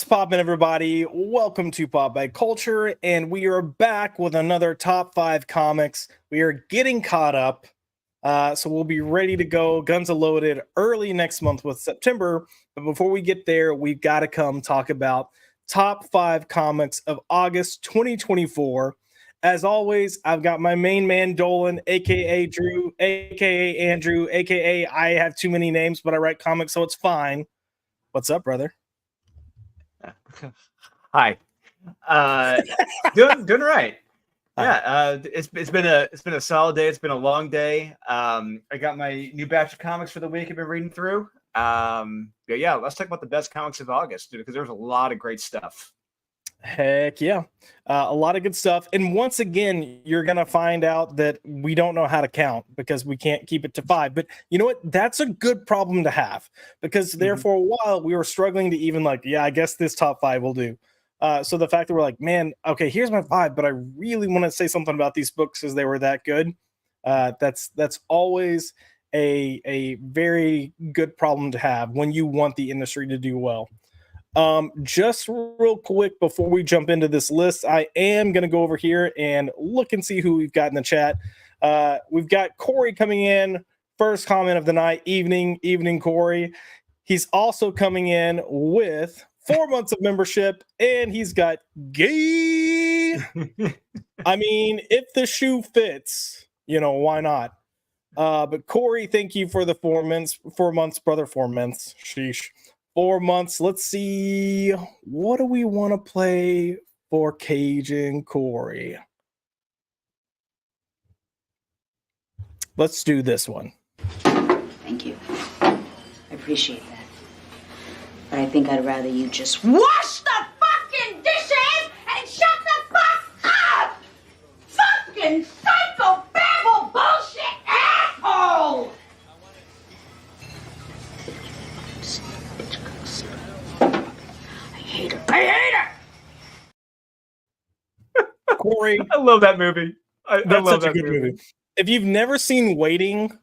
poppin', everybody? Welcome to Pop by Culture, and we are back with another top 5 comics. We are getting caught up, so we'll be ready to go, guns loaded, early next month with September. But before we get there, we've got to come talk about top 5 comics of August 2024. As always, I've got my main man Dolan, aka Drew, aka Andrew, aka I have too many names, but I write comics, so it's fine. What's up, brother? Hi. Doing right. Yeah, it's been a solid day. It's been a long day. I got my new batch of comics for the week I've been reading through. Yeah, let's talk about the best comics of August, dude, because there's a lot of great stuff. Heck yeah. A lot of good stuff. And once again, you're going to find out that we don't know how to count because we can't keep it to 5. But you know what? That's a good problem to have because there for a while we were struggling to even I guess this top 5 will do. So the fact that we're like, man, okay, here's my 5, but I really want to say something about these books because they were that good. That's always a very good problem to have when you want the industry to do well. Just real quick before we jump into this list, I am going to go over here and look and see who we've got in the chat. We've got Corey coming in, first comment of the night. Evening, Corey. He's also coming in with 4 months of membership, and he's got gay. I mean, if the shoe fits, why not? But Corey, thank you for the 4 months, 4 months, brother. 4 months. Sheesh. 4 months. Let's see. What do we want to play for Cajun Corey? Let's do this one. Thank you. I appreciate that. But I think I'd rather you just wash the fucking dishes and shut the fuck up! Fucking psychobabble bullshit asshole! I hate her. Corey, I love that movie. I that's love such a that good movie. If you've never seen Waiting,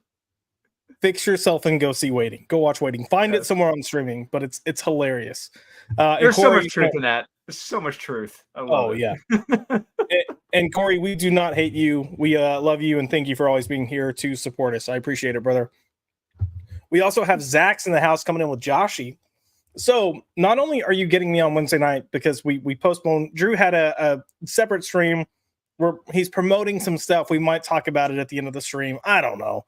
fix yourself and go see Waiting. Go watch Waiting. Find it somewhere on streaming, but it's hilarious. There's Corey, so much truth in that. There's so much truth. I love it. Yeah. and Corey, we do not hate you. We love you and thank you for always being here to support us. I appreciate it, brother. We also have Zach's in the house coming in with Joshy. So not only are you getting me on Wednesday night because we postponed, Drew had a separate stream where he's promoting some stuff. We might talk about it at the end of the stream. I don't know.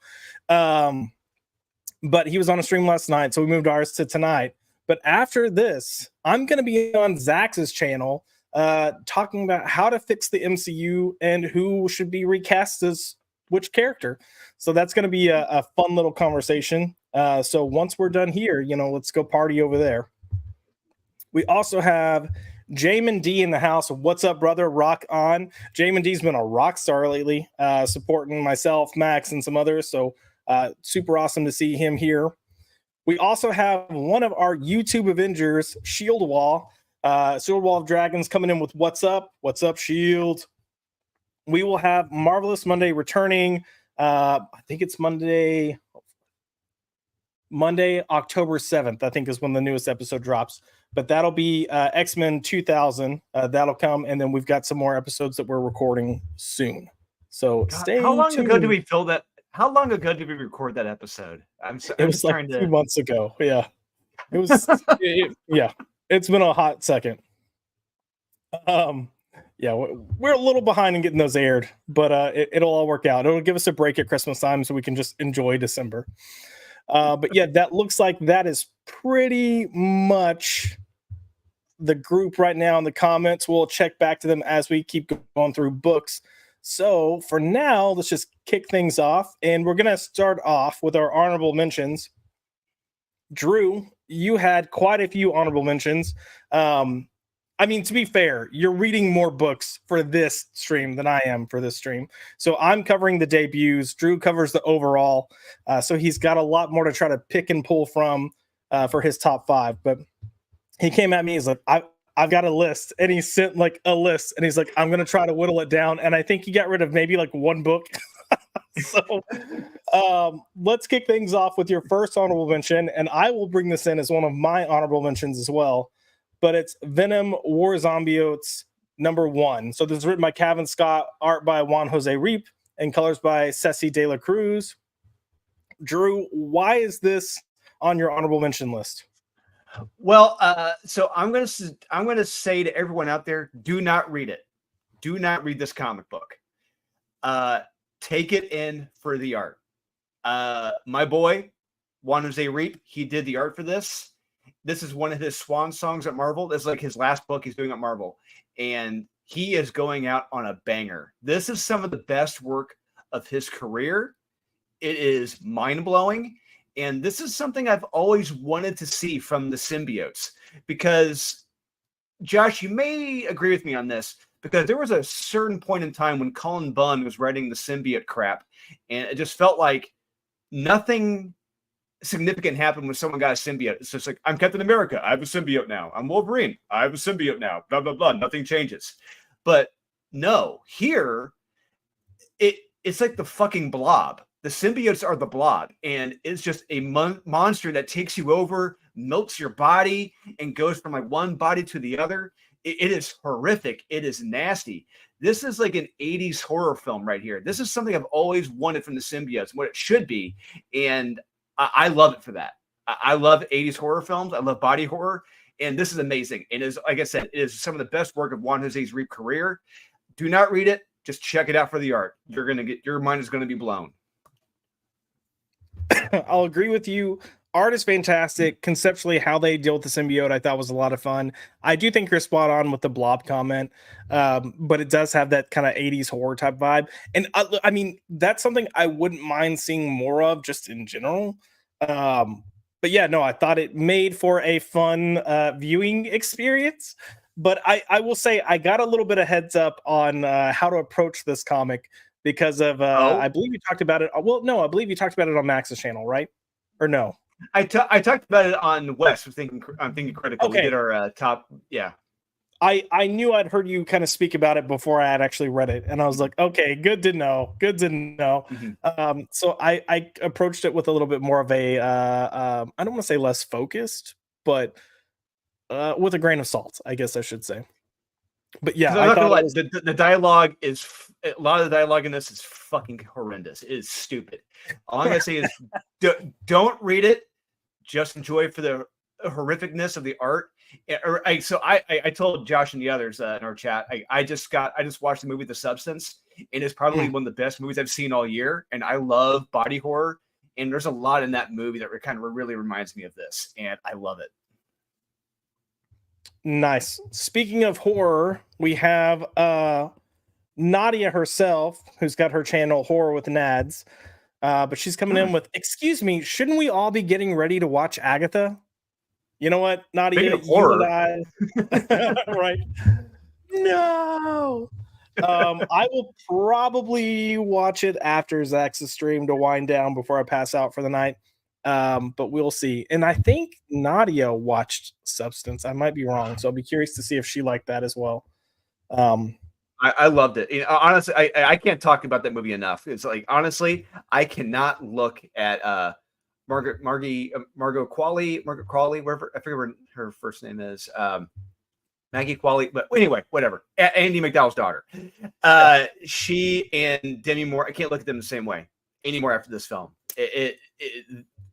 But he was on a stream last night, so we moved ours to tonight. But after this, I'm going to be on Zach's channel talking about how to fix the MCU and who should be recast as which character. So that's going to be a fun little conversation. So once we're done here, let's go party over there. We also have Jamin D in the house. What's up, brother? Rock on. Jamin D's been a rock star lately, supporting myself, Max, and some others. So super awesome to see him here. We also have one of our YouTube Avengers, Shield Wall of Dragons, coming in with what's up? What's up, Shield? We will have Marvelous Monday returning. I think it's Monday, October 7th, I think is when the newest episode drops. But that'll be X-Men 2000. That'll come. And then we've got some more episodes that we're recording soon. So stay How long tuned. ago did we fill that? How long ago did we record that episode? It was like 2 months ago. Yeah. It was, yeah. It's been a hot second. Yeah, we're a little behind in getting those aired, but it'll all work out. It'll give us a break at Christmas time so we can just enjoy December. But yeah, that looks like that is pretty much the group right now in the comments. We'll check back to them as we keep going through books. So for now, let's just kick things off. And we're going to start off with our honorable mentions. Drew, you had quite a few honorable mentions. I mean, to be fair, you're reading more books for this stream than I am for this stream. So I'm covering the debuts. Drew covers the overall. So he's got a lot more to try to pick and pull from for his top 5. But he came at me. He's like, I've got a list. And he sent like a list. And he's like, I'm going to try to whittle it down. And I think he got rid of maybe like one book. So let's kick things off with your first honorable mention. And I will bring this in as one of my honorable mentions as well. but it's Venom War Zombiotes #1. So this is written by Kevin Scott, art by Juan Jose Reap, and colors by Ceci De La Cruz. Drew, why is this on your honorable mention list? Well, so I'm gonna say to everyone out there, do not read it. Do not read this comic book. Take it in for the art. My boy, Juan Jose Reap, he did the art for this. This is one of his swan songs at Marvel. This is like his last book he's doing at Marvel. And he is going out on a banger. This is some of the best work of his career. It is mind-blowing. And this is something I've always wanted to see from the symbiotes. Because, Josh, you may agree with me on this, because there was a certain point in time when Cullen Bunn was writing the symbiote crap, and it just felt like nothing significant happened when someone got a symbiote. It's just like, I'm Captain America, I have a symbiote now. I'm Wolverine, I have a symbiote now. Blah, blah, blah. Nothing changes. But no, here, it's like the fucking Blob. The symbiotes are the Blob, and it's just a monster that takes you over, melts your body, and goes from like one body to the other. It is horrific. It is nasty. This is like an 80s horror film right here. This is something I've always wanted from the symbiotes, what it should be, and I love it for that. I love 80s horror films. I love body horror, and this is amazing. It is, like I said, it is some of the best work of Juan Jose's Reap career. Do not read it. Just check it out for the art. Your mind is going to be blown. I'll agree with you. Art is fantastic. Conceptually, how they deal with the symbiote, I thought was a lot of fun. I do think you're spot on with the Blob comment, but it does have that kind of 80s horror type vibe. And I mean, that's something I wouldn't mind seeing more of just in general. But yeah, no, I thought it made for a fun viewing experience. But I will say I got a little bit of heads up on how to approach this comic because of I believe you talked about it. Well, no, I believe you talked about it on Max's channel, right? Or no? I talked about it on West. I'm thinking critical. Okay. We did our top. Yeah. I knew I'd heard you kind of speak about it before I had actually read it, and I was like, okay, good to know. Good to know. Mm-hmm. So I approached it with a little bit more of a I don't want to say less focused, but with a grain of salt, I guess I should say. But yeah, I thought the dialogue is a lot of the dialogue in this is fucking horrendous. It is stupid. All I'm gonna say is don't read it. Just enjoy for the horrificness of the art. So I told Josh and the others in our chat. I just watched the movie The Substance, and it's probably one of the best movies I've seen all year. And I love body horror, and there's a lot in that movie that kind of really reminds me of this, and I love it. Nice. Speaking of horror, we have Nadia herself, who's got her channel Horror with Nads. But she's coming in with, excuse me, shouldn't we all be getting ready to watch Agatha? You know what, Nadia, you and I, right? No. I will probably watch it after Zach's stream to wind down before I pass out for the night. But we'll see. And I think Nadia watched Substance. I might be wrong, so I'll be curious to see if she liked that as well. I loved it. You know, honestly, I can't talk about that movie enough. It's like, honestly, I cannot look at Margot Qualley, whatever, I forget what her first name is. Maggie Qualley, but anyway, whatever. Andy McDowell's daughter. She and Demi Moore, I can't look at them the same way anymore after this film.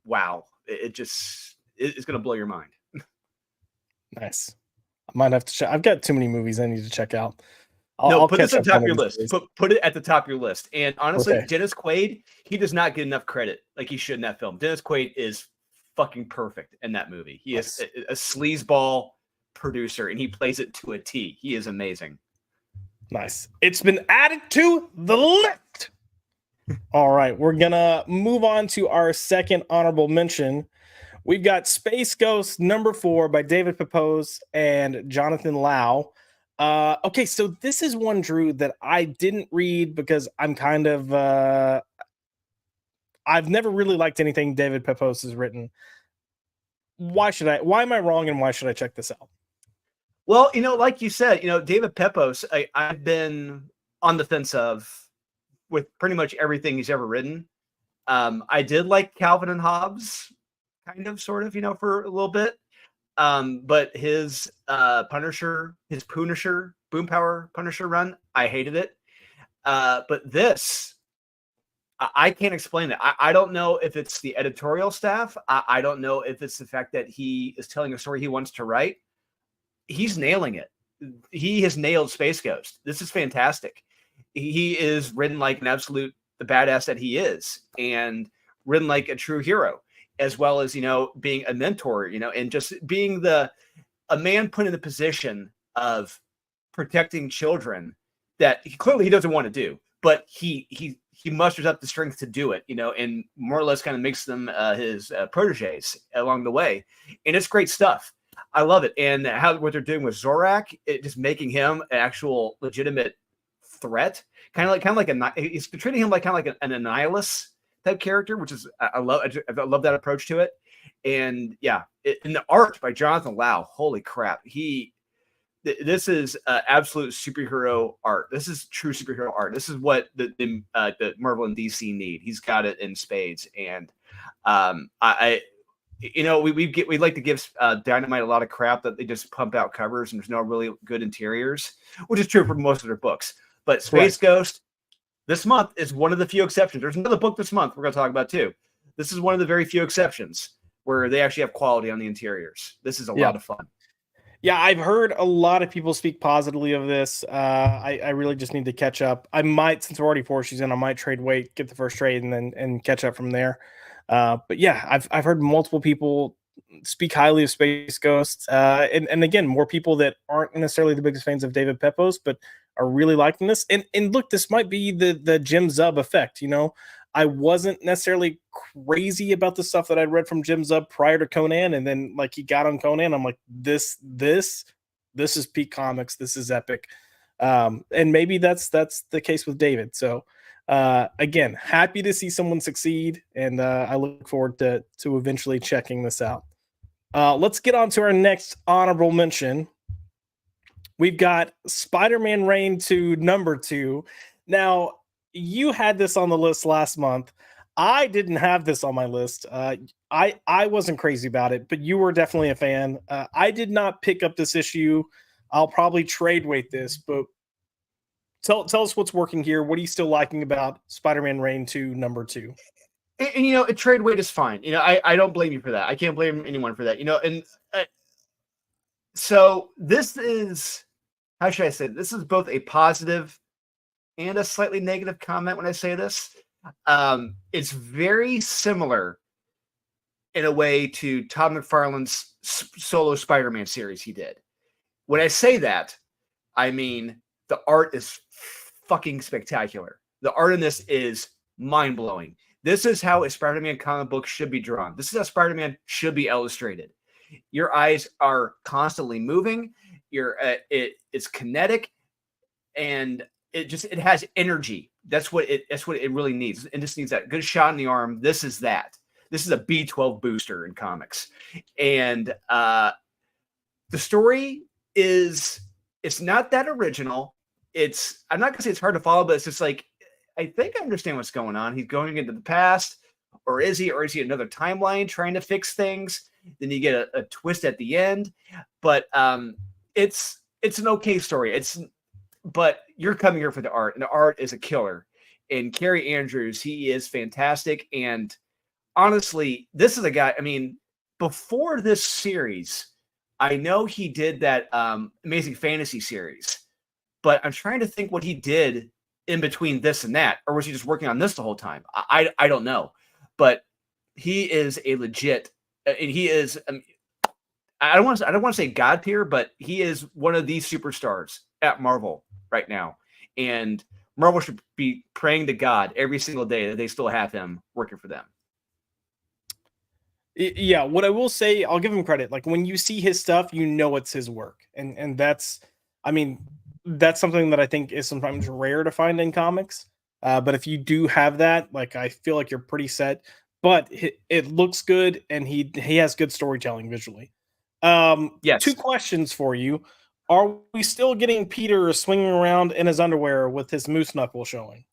Wow. It's going to blow your mind. Nice. I might have to check. I've got too many movies I need to check out. I'll put this on top of your list. Put it at the top of your list. And honestly, okay. Dennis Quaid, he does not get enough credit like he should in that film. Dennis Quaid is fucking perfect in that movie. He is a sleazeball producer, and he plays it to a T. He is amazing. Nice. It's been added to the list. All right, we're gonna move on to our second honorable mention. We've got Space Ghost #4 by David Pepose and Jonathan Lau. Okay, so this is one, Drew, that I didn't read because I'm kind of I've never really liked anything David Pepose has written. Why am I wrong, and why should I check this out? Well, like you said, David Pepose, I've been on the fence of with pretty much everything he's ever written. I did like Calvin and Hobbes, kind of, sort of, for a little bit. But his Punisher, his Punisher, Boom Power Punisher run, I hated it. But this, I can't explain it. I don't know if it's the editorial staff. I don't know if it's the fact that he is telling a story he wants to write. He's nailing it. He has nailed Space Ghost. This is fantastic. He is written like an absolute the badass that he is, and written like a true hero, as well as, you know, being a mentor, you know, and just being a man put in the position of protecting children that he doesn't want to do, but he musters up the strength to do it, you know, and more or less kind of makes them his proteges along the way. And it's great stuff. I love it. And what they're doing with Zorak, just making him an actual legitimate threat, kind of like he's treating him like kind of like an Annihilus type character, which is I love that approach to it. And yeah, in the art by Jonathan Lau, holy crap, this is absolute superhero art. This is true superhero art. This is what the Marvel and DC need. He's got it in spades. And I you know, we like to give Dynamite a lot of crap that they just pump out covers and there's no really good interiors, which is true for most of their books. But Space Ghost this month is one of the few exceptions. There's another book this month we're going to talk about too. This is one of the very few exceptions where they actually have quality on the interiors. This is a lot of fun. Yeah, I've heard a lot of people speak positively of this. I really just need to catch up. I might, since we're already 4 issues in, I might trade weight, get the first trade, and catch up from there. But yeah, I've heard multiple people speak highly of Space Ghost, and again, more people that aren't necessarily the biggest fans of David Pepose, but are really liking this. And look, this might be the Jim Zub effect. You know, I wasn't necessarily crazy about the stuff that I'd read from Jim Zub prior to Conan, and then like he got on Conan, I'm like, this is peak comics. This is epic. And maybe that's the case with David. So again, happy to see someone succeed, and I look forward to eventually checking this out. Let's get on to our next honorable mention. We've got Spider-Man Reign 2 #2. Now, you had this on the list last month. I didn't have this on my list. I wasn't crazy about it, but you were definitely a fan. I did not pick up this issue. I'll probably trade weight this, but tell us what's working here. What are you still liking about Spider-Man Reign 2 #2? And you know, a trade weight is fine. You know, I don't blame you for that. I can't blame anyone for that. You know, and so this is, how should I say, this is both a positive and a slightly negative comment when I say this. It's very similar in a way to Todd McFarlane's solo Spider-Man series he did. When I say that, I mean the art is fucking spectacular. The art in this is mind-blowing. This is how a Spider-Man comic book should be drawn. This is how Spider-Man should be illustrated. Your eyes are constantly moving. It's kinetic, and it has energy. That's what it really needs. It just needs that good shot in the arm. This is that. This is a B12 booster in comics. And the story it's not that original. I'm not gonna say it's hard to follow, but it's just like, I think I understand what's going on. He's going into the past, or is he another timeline trying to fix things? Then you get a twist at the end. But it's an okay story. But you're coming here for the art, and the art is a killer. And Kerry Andrews, he is fantastic. And honestly, this is a guy, I mean, before this series, I know he did that Amazing Fantasy series, but I'm trying to think what he did in between this and that, or was he just working on this the whole time? I don't know, but he is a legit, and he is, I don't want to say God tier, but he is one of these superstars at Marvel right now. And Marvel should be praying to God every single day that they still have him working for them. Yeah, what I will say, I'll give him credit. Like when you see his stuff, you know it's his work, and that's, I mean, that's something that I think is sometimes rare to find in comics. But if you do have that, like I feel like you're pretty set. But it looks good, and he has good storytelling visually. Yes. 2 questions for you. Are we still getting Peter swinging around in his underwear with his moose knuckle showing?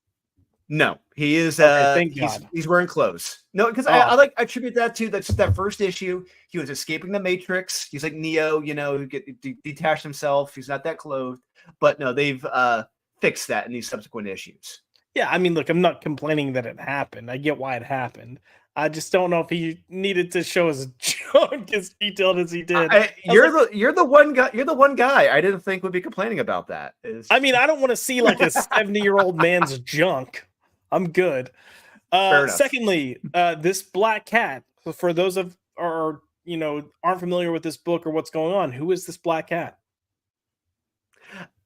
No, he is. Okay, thank he's God. he's wearing clothes. No, because Oh. I attribute that to that first issue. He was escaping the Matrix. He's like Neo, who detached himself. He's not that clothed. But no, they've fixed that in these subsequent issues. Yeah, I mean, look, I'm not complaining that it happened. I get why it happened. I just don't know if he needed to show his junk as detailed as he did. You're the one guy. You're the one guy I didn't think would be complaining about that. I mean, I don't want to see like a 70-year-old man's junk. I'm good. Secondly, this black cat. For those of aren't familiar with this book or what's going on, who is this black cat?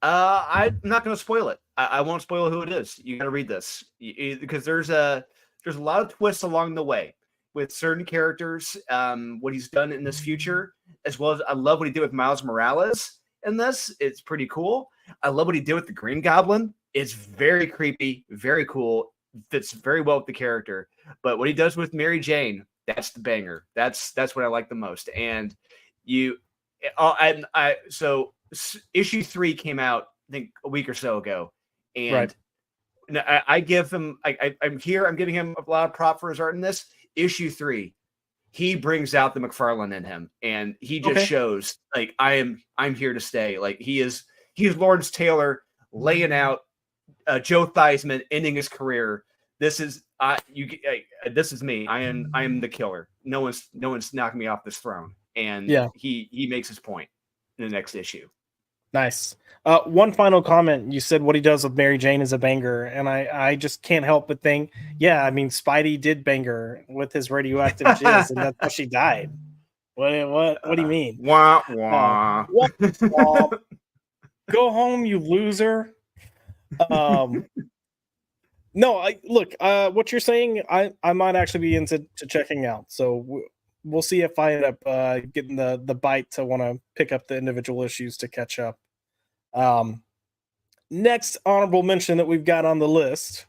I'm not going to spoil it. I won't spoil who it is. You got to read this because there's a lot of twists along the way with certain characters. What he's done in this future, as well as I love what he did with Miles Morales in this. It's pretty cool. I love what he did with the Green Goblin. It's very creepy, very cool. Fits very well with the character. But what he does with Mary Jane, that's the banger. That's what I like the most. And so issue 3 came out, I think, a week or so ago, and I give him. I'm giving him a lot of prop for his art in this. Issue 3, he brings out the McFarlane in him, and he just shows like I'm here to stay. Like he's Lawrence Taylor laying out Joe Theismann ending his career. This is this is me. I am the killer. No one's knocking me off this throne. And he makes his point in the next issue. Nice. One final comment. You said what he does with Mary Jane is a banger, and I just can't help but think, I mean, Spidey did bang her with his radioactive jizz, and that's how she died. What do you mean? Wah, wah. Wah, wah. Go home, you loser. No, what you're saying, I might actually be into checking out. So we'll see if I end up getting the bite to want to pick up the individual issues to catch up. Next honorable mention that we've got on the list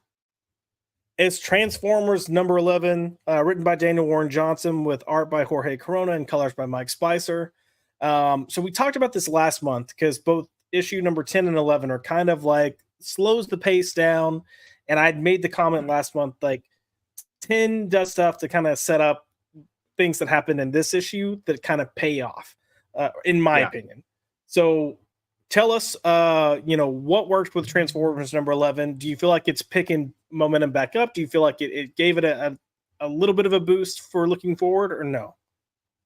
is Transformers number 11, written by Daniel Warren Johnson with art by Jorge Corona and colors by Mike Spicer. So we talked about this last month because both issue number 10 and 11 are kind of like slows the pace down. And I'd made the comment last month, like 10 does stuff to kind of set up things that happen in this issue that kind of pay off, in my opinion. So tell us, what worked with Transformers number 11. Do you feel like it's picking momentum back up? Do you feel like it gave it a little bit of a boost for looking forward, or no?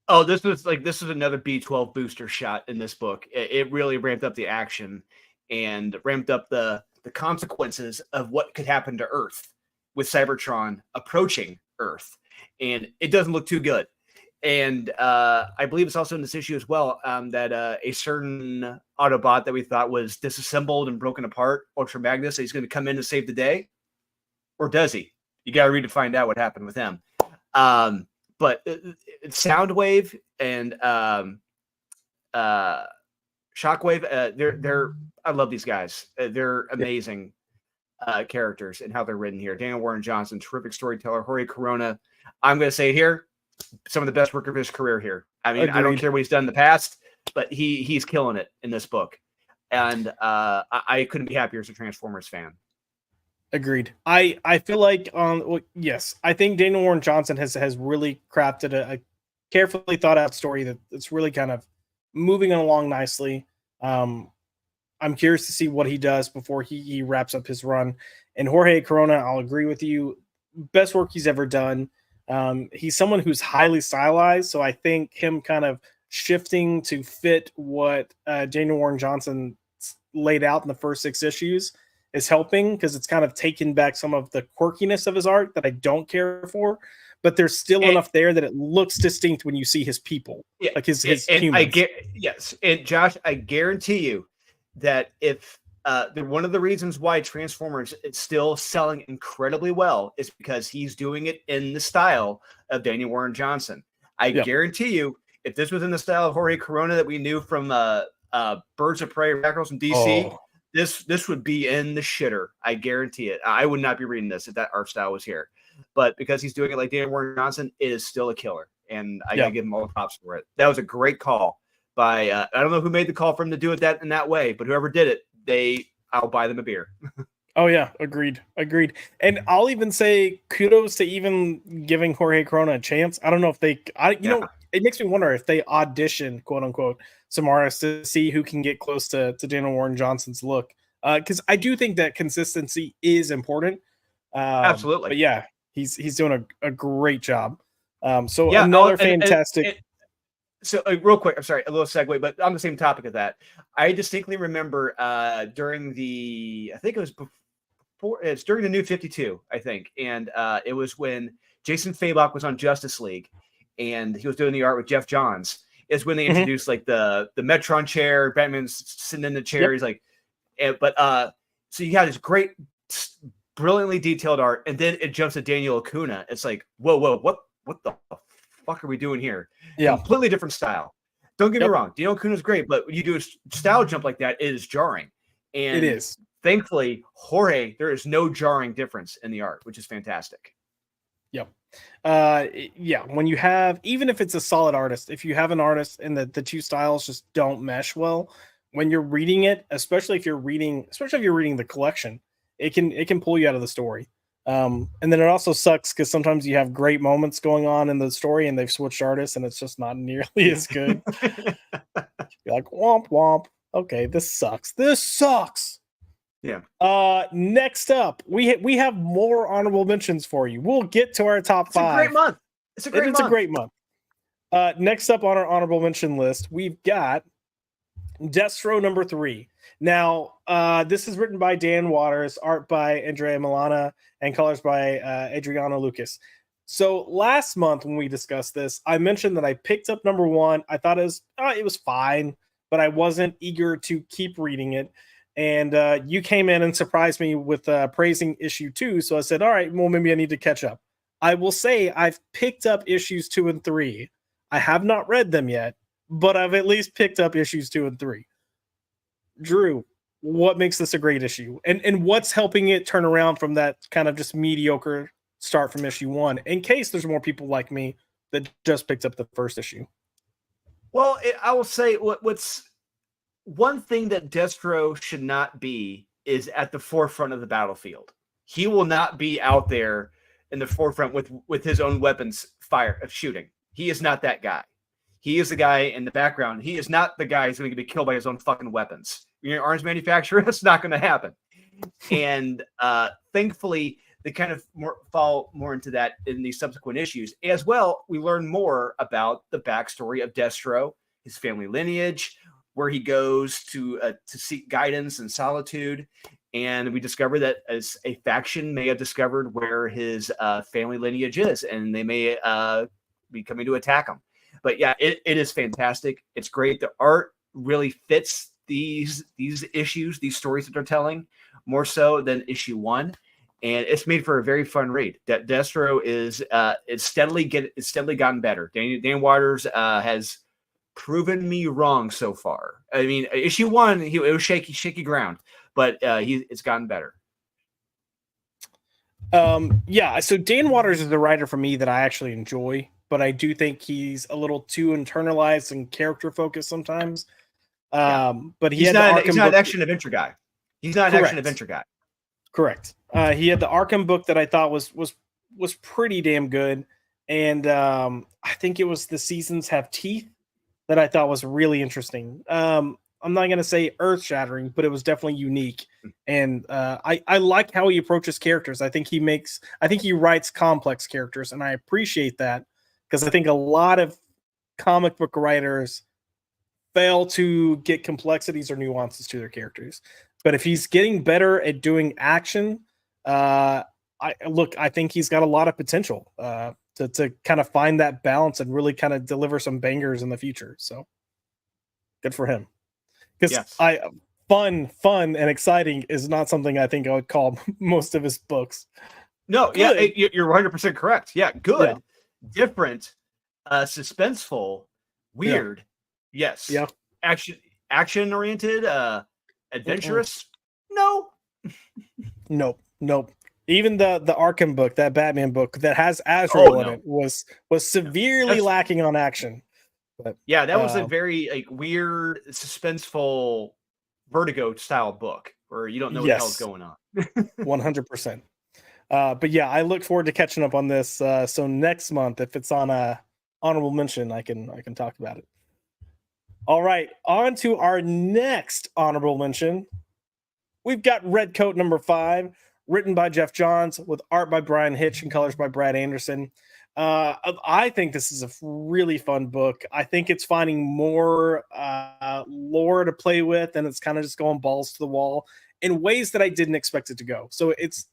Oh, this is another B12 booster shot in this book. It really ramped up the action and ramped up the consequences of what could happen to Earth with Cybertron approaching Earth. And it doesn't look too good. And I believe it's also in this issue as well that a certain Autobot that we thought was disassembled and broken apart, Ultra Magnus, he's going to come in and save the day. Or does he? You got to read to find out what happened with him. But Soundwave and Shockwave, they're I love these guys. They're amazing characters and how they're written here. Daniel Warren Johnson, terrific storyteller. Jorge Corona, I'm going to say here, some of the best work of his career here. I mean, I don't care what he's done in the past, but he's killing it in this book. And I couldn't be happier as a Transformers fan. Agreed. I feel like, yes, I think Daniel Warren Johnson has really crafted a carefully thought out story that's really kind of moving along nicely. I'm curious to see what he does before he wraps up his run. And Jorge Corona, I'll agree with you. Best work he's ever done. He's someone who's highly stylized, so I think him kind of shifting to fit what Daniel Warren Johnson laid out in the first 6 issues is helping, because it's kind of taken back some of the quirkiness of his art that I don't care for, but there's still enough there that it looks distinct when you see his people, like his humans. Yes, and Josh, I guarantee you that if one of the reasons why Transformers is still selling incredibly well is because he's doing it in the style of Daniel Warren Johnson. I guarantee you, if this was in the style of Jorge Corona that we knew from Birds of Prey, Radicals from DC, this would be in the shitter. I guarantee it. I would not be reading this if that art style was here. But because he's doing it like Daniel Warren Johnson, it is still a killer. And I gotta give him all the props for it. That was a great call by I don't know who made the call for him to do it in that way, but whoever did it, I'll buy them a beer. Oh yeah, agreed. And I'll even say kudos to even giving Jorge Corona a chance. I don't know if it makes me wonder if they audition, quote unquote, some artists to see who can get close to Daniel Warren Johnson's look. Because I do think that consistency is important. Absolutely. But yeah, he's doing a great job. So Yeah, another fantastic. So real quick, I'm sorry, a little segue, but on the same topic of that, I distinctly remember during I think it was it's during the New 52, I think, and it was when Jason Fabok was on Justice League, and he was doing the art with Jeff Johns. Is when they introduced like the Metron chair, Batman's sitting in the chair. He's like, so you have this great, brilliantly detailed art, and then it jumps to Daniel Acuna. It's like, whoa, what the fuck are we doing here? Yeah, Completely different style. Don't get me wrong, Daniel Acuna's great, but when you do a style jump like that, it is jarring. And it is. Thankfully, Jorge, there is no jarring difference in the art, which is fantastic. Yep. Yeah, when you have, even if it's a solid artist, if you have an artist and the two styles just don't mesh well, when you're reading it, especially if you're reading the collection, it can pull you out of the story. And then it also sucks because sometimes you have great moments going on in the story and they've switched artists and it's just not nearly as good. You're like, womp womp. Okay, this sucks. Yeah. Next up, we have more honorable mentions for you. We'll get to our top 5. It's a great month. It's a great month. Next up on our honorable mention list, we've got Destro number 3. Now, this is written by Dan Waters, art by Andrea Milana, and colors by Adriano Lucas. So last month when we discussed this, I mentioned that I picked up number 1. I thought it was fine, but I wasn't eager to keep reading it. And you came in and surprised me with praising issue 2. So I said, all right, well, maybe I need to catch up. I will say I've picked up issues 2 and 3. I have not read them yet, but I've at least picked up issues 2 and 3. Drew, what makes this a great issue? And what's helping it turn around from that kind of just mediocre start from issue 1, in case there's more people like me that just picked up the first issue? Well, I will say what's one thing that Destro should not be is at the forefront of the battlefield. He will not be out there in the forefront with his own weapons shooting. He is not that guy. He is the guy in the background. He is not the guy who's going to be killed by his own fucking weapons. You're an arms manufacturer. That's not going to happen. And thankfully, they kind of fall more into that in these subsequent issues. As well, we learn more about the backstory of Destro, his family lineage, where he goes to seek guidance and solitude. And we discover that as a faction may have discovered where his family lineage is, and they may be coming to attack him. But yeah, it is fantastic. It's great. The art really fits these issues, these stories that they're telling, more so than issue 1. And it's made for a very fun read. That Destro is it's steadily gotten better. Dan Waters has proven me wrong so far. I mean, issue 1, it was shaky ground, but it's gotten better. Yeah, so Dan Waters is a writer for me that I actually enjoy, but I do think he's a little too internalized and character focused sometimes. But he's not an action adventure guy. He's not an action adventure guy. Correct. He had the Arkham book that I thought was pretty damn good, and I think it was The Seasons Have Teeth that I thought was really interesting. I'm not going to say earth shattering, but it was definitely unique. And I like how he approaches characters. I think he writes complex characters, and I appreciate that, because I think a lot of comic book writers fail to get complexities or nuances to their characters. But if he's getting better at doing action, I think he's got a lot of potential to kind of find that balance and really kind of deliver some bangers in the future. So good for him. Because fun and exciting is not something I think I would call most of his books. No, good. Yeah, you're 100% correct. Yeah, good, different, suspenseful, weird. Yeah. Yes. Yeah. Action oriented, adventurous. No. Nope. Even the Arkham book, that Batman book that has Azrael in it, was severely lacking on action. But, yeah, that was a very weird, suspenseful, Vertigo style book. where you don't know what the hell's going on. 100%. But yeah, I look forward to catching up on this. So next month, if it's on a honorable mention, I can talk about it. All right, on to our next honorable mention. We've got Red Coat number 5, written by Jeff Johns, with art by Brian Hitch and colors by Brad Anderson. I think this is a really fun book. I think it's finding more lore to play with, and it's kind of just going balls to the wall in ways that I didn't expect it to go. So it's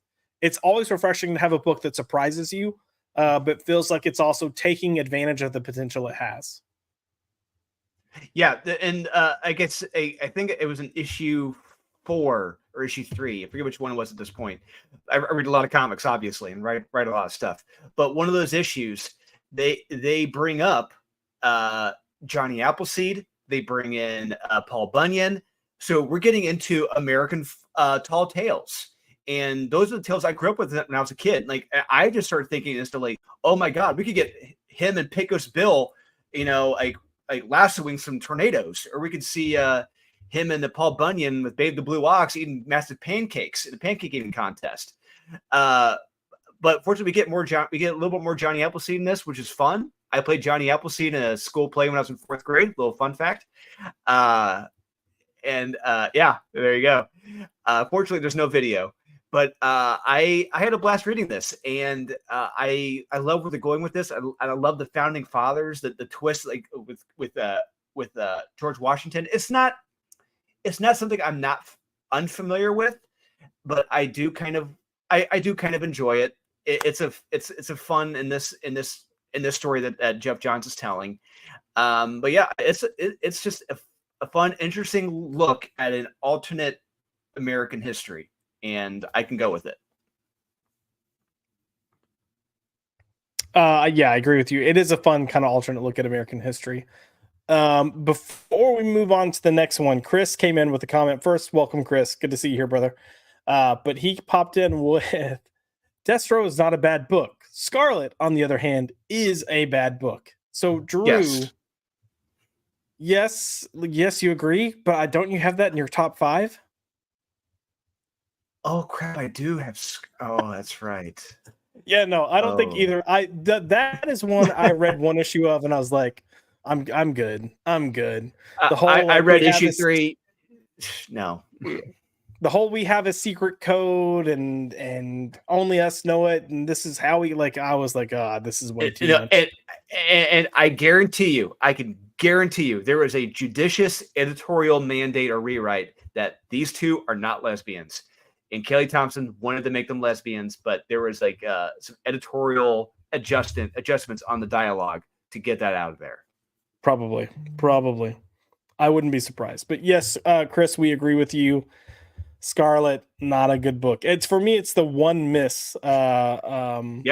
always refreshing to have a book that surprises you, but feels like it's also taking advantage of the potential it has. Yeah, and I guess I think it was an issue 4 or issue 3. I forget which one it was at this point. I read a lot of comics, obviously, and write a lot of stuff. But one of those issues, they bring up Johnny Appleseed. They bring in Paul Bunyan. So we're getting into American tall tales. And those are the tales I grew up with when I was a kid. Like, I just started thinking instantly, oh my God, we could get him and Pecos Bill, like lassoing some tornadoes, or we could see him and the Paul Bunyan with Babe the Blue Ox eating massive pancakes in a pancake eating contest. But fortunately, we get a little bit more Johnny Appleseed in this, which is fun. I played Johnny Appleseed in a school play when I was in 4th grade. Little fun fact. Yeah, there you go. Fortunately, there's no video. But I had a blast reading this, and I love where they're going with this. I love the founding fathers, the twist, like with George Washington. It's not something I'm not unfamiliar with, but I do kind of enjoy it. It's a fun in this story that Jeff Johns is telling. But yeah, it's just a fun, interesting look at an alternate American history. And I can go with it. Yeah, I agree with you. It is a fun kind of alternate look at American history. Before we move on to the next one, Chris came in with a comment. First, welcome, Chris. Good to see you here, brother. But he popped in with, Destro is not a bad book. Scarlet, on the other hand, is a bad book. So, Drew, yes, you agree, but don't you have that in your top 5? Oh crap! I do have. Oh, that's right. Yeah, no, I don't think either. That is one I read one issue of, and I was like, I'm good. The whole I read issue 3. No, the whole we have a secret code and only us know it, and this is how we like. I was like, this is way too much. And I can guarantee you, there was a judicious editorial mandate or rewrite that these two are not lesbians. And Kelly Thompson wanted to make them lesbians, but there was like some editorial adjustments on the dialogue to get that out of there. Probably. I wouldn't be surprised. But yes, Chris, we agree with you. Scarlet, not a good book. It's for me, it's the one miss the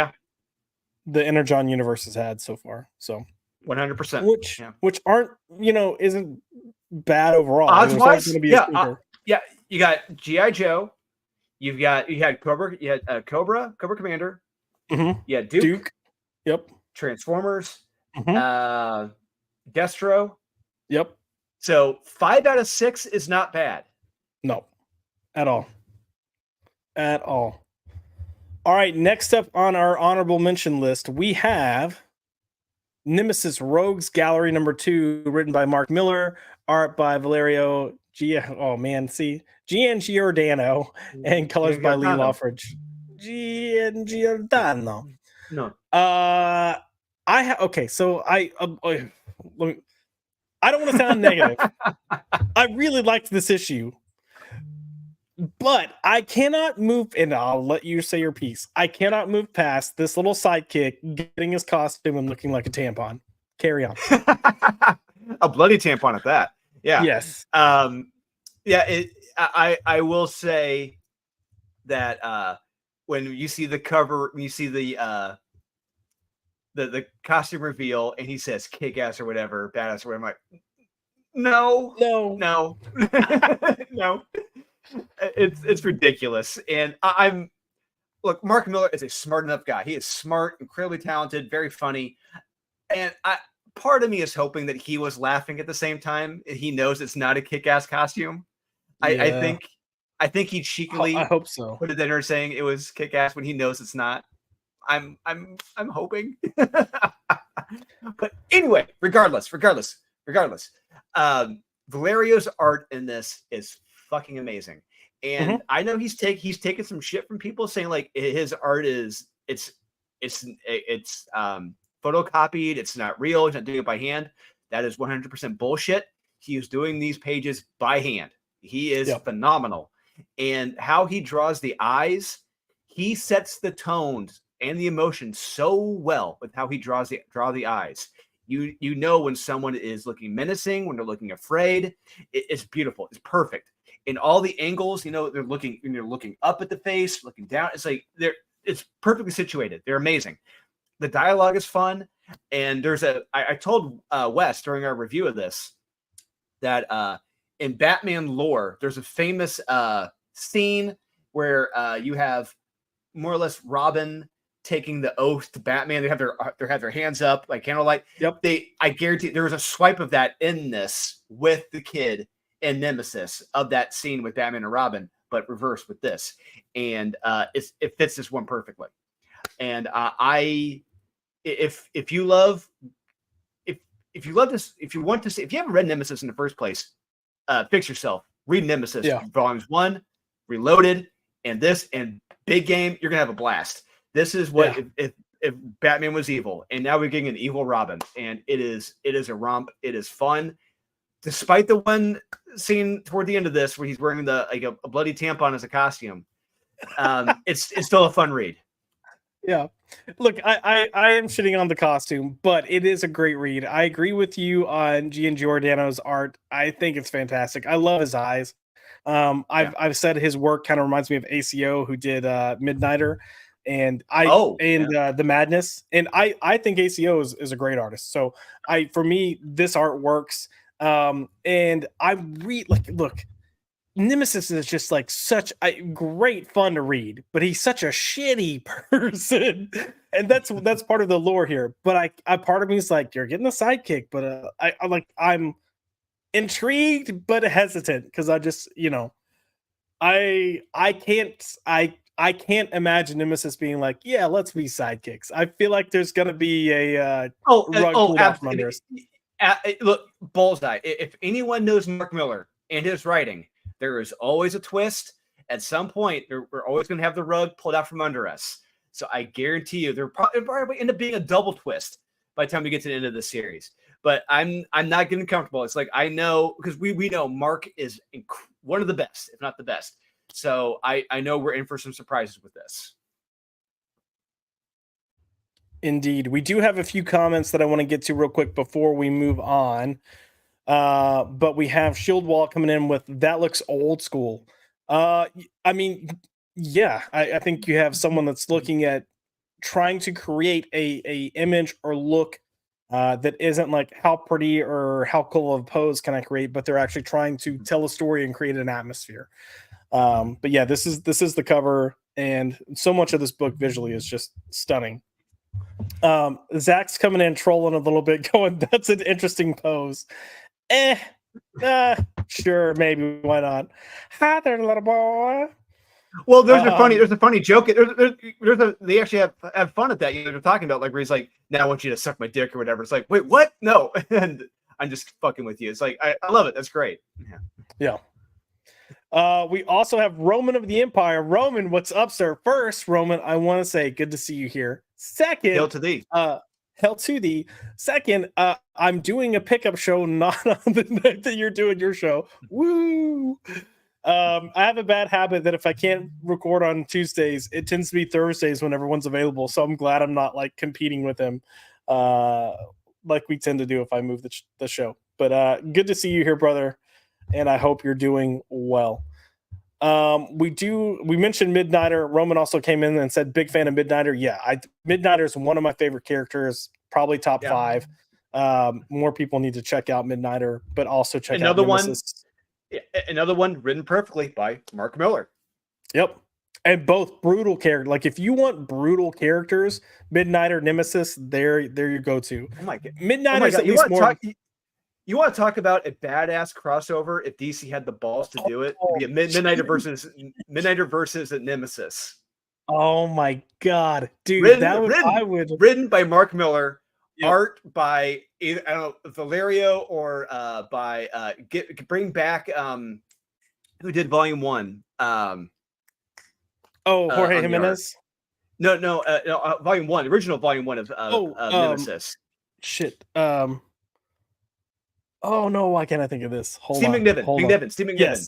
Energon universe has had so far. So 100%. Which aren't, isn't bad overall. Odds-wise, you got G.I. Joe. You had Cobra. You had Cobra Commander. Mm-hmm. Yeah, Duke. Yep. Transformers. Mm-hmm. Destro. Yep. So 5 out of 6 is not bad. No, at all. All right. Next up on our honorable mention list, we have Nemesis Rogues Gallery number 2, written by Mark Miller, art by Valerio Giordano, and colors by Lee Lawfridge. Giordano. No. So I don't want to sound negative. I really liked this issue, but I cannot move, and I'll let you say your piece. I cannot move past this little sidekick getting his costume and looking like a tampon. Carry on. A bloody tampon at that. Yeah. Yes. I will say that when you see the cover, when you see the costume reveal, and he says "kick ass" or whatever, badass or whatever, I'm like, no. No. It's ridiculous, and look. Mark Miller is a smart enough guy. He is smart, incredibly talented, very funny, and part of me is hoping that he was laughing at the same time. He knows it's not a kick-ass costume. I think I think he cheekily I hope so. put it in there saying it was kick-ass when he knows it's not. I'm hoping. But anyway, regardless, Valerio's art in this is fucking amazing. And I know he's taken some shit from people saying like his art is it's photocopied, it's not real, he's not doing it by hand. That is 100% bullshit. He is doing these pages by hand. He is phenomenal. And how he draws the eyes, he sets the tones and the emotion so well with how he draw the eyes. You know when someone is looking menacing, when they're looking afraid. It's beautiful. It's perfect. In all the angles, you know, they're looking up at the face, looking down. It's like it's perfectly situated. They're amazing. The dialogue is fun. And I told Wes during our review of this that in Batman lore, there's a famous scene where you have more or less Robin taking the oath to Batman. They have their hands up like candlelight. Yep. I guarantee there was a swipe of that in this with the kid and Nemesis of that scene with Batman and Robin, but reversed with this. And it fits this one perfectly. And if you love this, if you want to see, if you haven't read Nemesis in the first place, fix yourself. Read Nemesis volumes 1, Reloaded, and this, and Big Game. You're gonna have a blast. This is what if Batman was evil, and now we're getting an evil Robin, and it is a romp. It is fun, despite the one scene toward the end of this where he's wearing a bloody tampon as a costume. It's still a fun read. Yeah. Look, I am shitting on the costume, but it is a great read. I agree with you on Gian Giordano's art. I think it's fantastic. I love his eyes. I've said his work kind of reminds me of ACO, who did Midnighter, and The Madness. And I think ACO is a great artist. So for me, this art works. And look, Nemesis is just like such a great fun to read, but he's such a shitty person, and that's part of the lore here. But I part of me is like, you're getting a sidekick, but I'm intrigued but hesitant because I just I can't imagine Nemesis being like, yeah, let's be sidekicks. I feel like there's gonna be a rug pulled out from under us. Look, bullseye. If anyone knows Mark Miller and his writing, there is always a twist. At some point, we're always going to have the rug pulled out from under us. So I guarantee you, it'll probably end up being a double twist by the time we get to the end of the series. But I'm not getting comfortable. It's like I know, because we know Mark is one of the best, if not the best. So I know we're in for some surprises with this. Indeed. We do have a few comments that I want to get to real quick before we move on. But we have Shield Wall coming in with that looks old school. I mean, yeah, I think you have someone that's looking at trying to create a image or look that isn't like how pretty or how cool of a pose can I create, but they're actually trying to tell a story and create an atmosphere. But yeah, this is the cover, and so much of this book visually is just stunning. Zach's coming in trolling a little bit, going, that's an interesting pose. Sure, maybe, why not? Hi there, little boy. Well, there's a funny joke. They actually have fun at that. They're talking about like where he's like, now I want you to suck my dick or whatever. It's like, wait, what? No. And I'm just fucking with you. It's like, I love it. That's great. Yeah. We also have Roman of the Empire. Roman, what's up, sir? First, Roman, I want to say good to see you here. Second, hail to thee. Hell to thee. Second, I'm doing a pickup show not on the night that you're doing your show. Woo! I have a bad habit that if I can't record on Tuesdays, it tends to be Thursdays when everyone's available. So I'm glad I'm not like competing with him like we tend to do if I move the show. But good to see you here, brother. And I hope you're doing well. We mentioned Midnighter. Roman also came in and said, big fan of Midnighter. Yeah, Midnighter is one of my favorite characters, probably top 5. More people need to check out Midnighter, but also check out Nemesis. Another one written perfectly by Mark Miller. Yep. And both brutal characters. Like if you want brutal characters, Midnighter, Nemesis, they're your go-to. Oh my God. Midnighter's at least more. You want to talk about a badass crossover if DC had the balls to do it? It'd be a Midnighter versus a Nemesis. Oh my god, dude! Written by Mark Miller, Yep. art by either, I don't know, Valerio or by bring back who did Volume 1? Jorge on Jimenez. No, Volume 1, original Volume 1 of Nemesis. Shit. Oh no, why can't I think of this? Steve McNiven. Steve McNiven. Yes.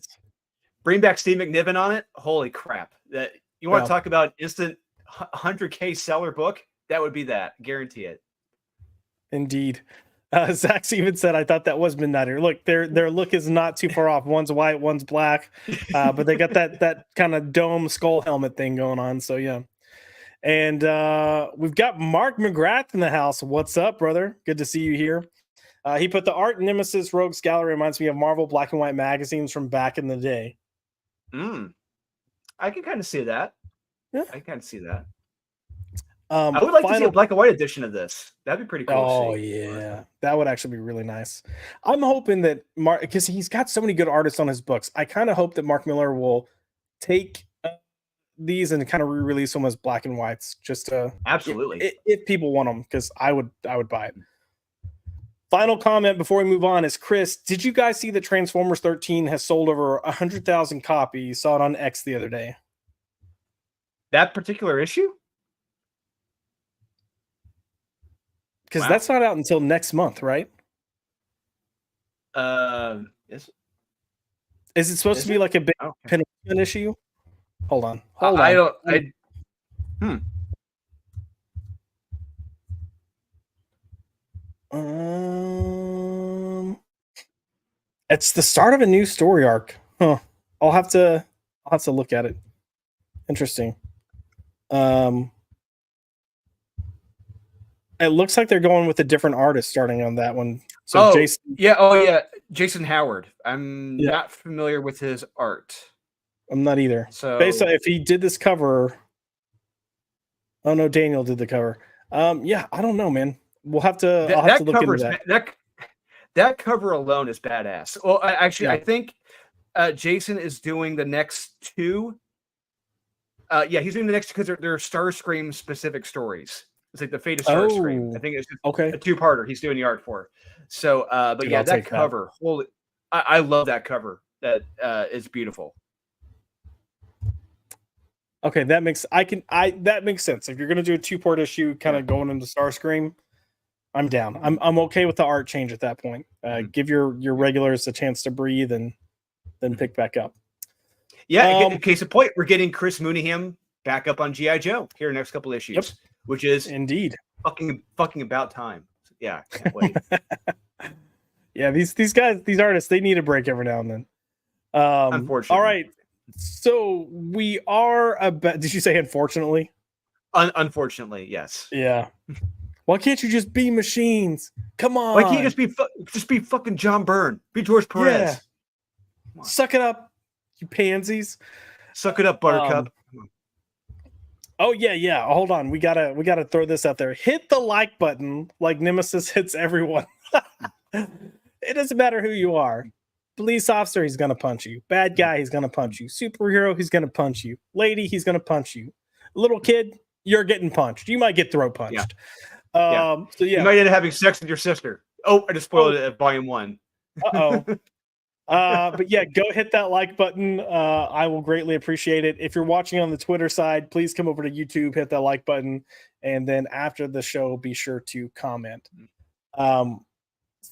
Bring back Steve McNiven on it. Holy crap! That you want to talk about instant 100K seller book? That would be that. Guarantee it. Indeed. Zach even said, I thought that was Midnighter. Look, their look is not too far off. One's white, one's black, but they got that kind of dome skull helmet thing going on. So yeah. And we've got Mark McGrath in the house. What's up, brother? Good to see you here. He put the art Nemesis Rogues Gallery reminds me of Marvel black and white magazines from back in the day. I can kind of see that. Yeah. I can kind of see that. I would like to see a black and white edition of this. That'd be pretty cool. Oh, yeah. That would actually be really nice. I'm hoping that Mark, because he's got so many good artists on his books, I kind of hope that Mark Miller will take these and kind of re-release them as black and whites, just to absolutely if people want them, because I would buy it. Final comment before we move on is, Chris, did you guys see that Transformers 13 has sold over 100,000 copies? Saw it on X the other day. That particular issue? Because that's not out until next month, right? Is it supposed to be like a big penultimate issue? Hold on. It's the start of a new story arc. Huh. I'll have to look at it. Interesting. It looks like they're going with a different artist starting on that one. So Jason Howard. I'm not familiar with his art. I'm not either. So based on if he did this cover. Oh no, Daniel did the cover. I don't know, man. We'll have to. I'll have to look into that. That cover alone is badass. Well, I think Jason is doing the next two. He's doing the next because they're Starscream specific stories. It's like the Fate of Starscream. I think it's a two-parter. He's doing the art for. So, that cover. Holy, I love that cover. That is beautiful. Okay, that makes sense. If you're gonna do a two-part issue, kind of going into Starscream, I'm down. I'm okay with the art change at that point. Give your regulars a chance to breathe and then pick back up. Yeah. In case of point, we're getting Chris Mooneyham back up on G.I. Joe here in the next couple issues, which is indeed fucking about time. Yeah, can't wait. Yeah, these guys, these artists, they need a break every now and then. Unfortunately. All right. So we are about. Did you say unfortunately? Unfortunately, yes. Yeah. Why can't you just be machines? Come on. Why can't you just be fucking John Byrne? Be George Perez. Yeah. Suck it up, you pansies. Suck it up, Buttercup. Oh yeah. Hold on. We gotta throw this out there. Hit the like button like Nemesis hits everyone. It doesn't matter who you are. Police officer, he's gonna punch you. Bad guy, he's gonna punch you. Superhero, he's gonna punch you. Lady, he's gonna punch you. Little kid, you're getting punched. You might get throat punched. So you might end up having sex with your sister. Oh, I just spoiled it at Volume 1. But yeah, go hit that like button. I will greatly appreciate it. If you're watching on the Twitter side, please come over to YouTube, hit that like button, and then after the show, be sure to comment.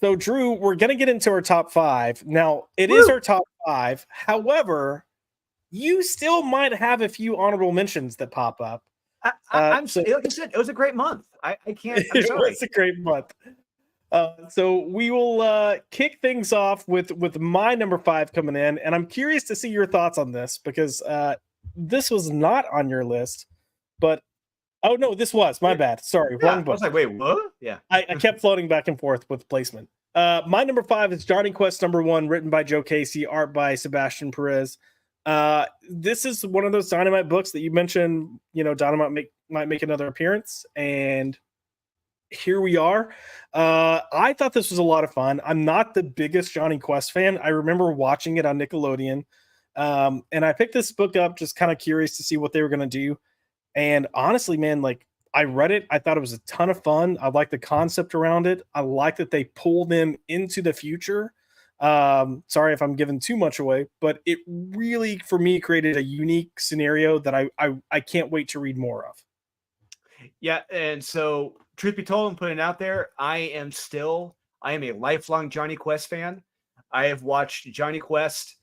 So Drew, we're gonna get into our top 5. Now, it is our top 5. However, you still might have a few honorable mentions that pop up. Like I said, it was a great month. I can't. I'm sorry. It was a great month. So we will kick things off with my number 5 coming in, and I'm curious to see your thoughts on this because this was not on your list, but oh no, this was my bad. Sorry, wrong book. I was like, wait, what? Yeah, I kept floating back and forth with placement. My number 5 is Johnny Quest #1, written by Joe Casey, art by Sebastian Perez. This is one of those Dynamite books that you mentioned. You know, Dynamite might make another appearance, and here we are. I thought this was a lot of fun. I'm not the biggest Johnny Quest fan. I remember watching it on Nickelodeon. And I picked this book up just kind of curious to see what they were going to do. And honestly, man, like I read it. I thought it was a ton of fun. I like the concept around it. I like that they pull them into the future. Sorry if I'm giving too much away, but it really, for me, created a unique scenario that I can't wait to read more of. Yeah, and so truth be told, I'm putting it out there. I am a lifelong Johnny Quest fan. I have watched Johnny Quest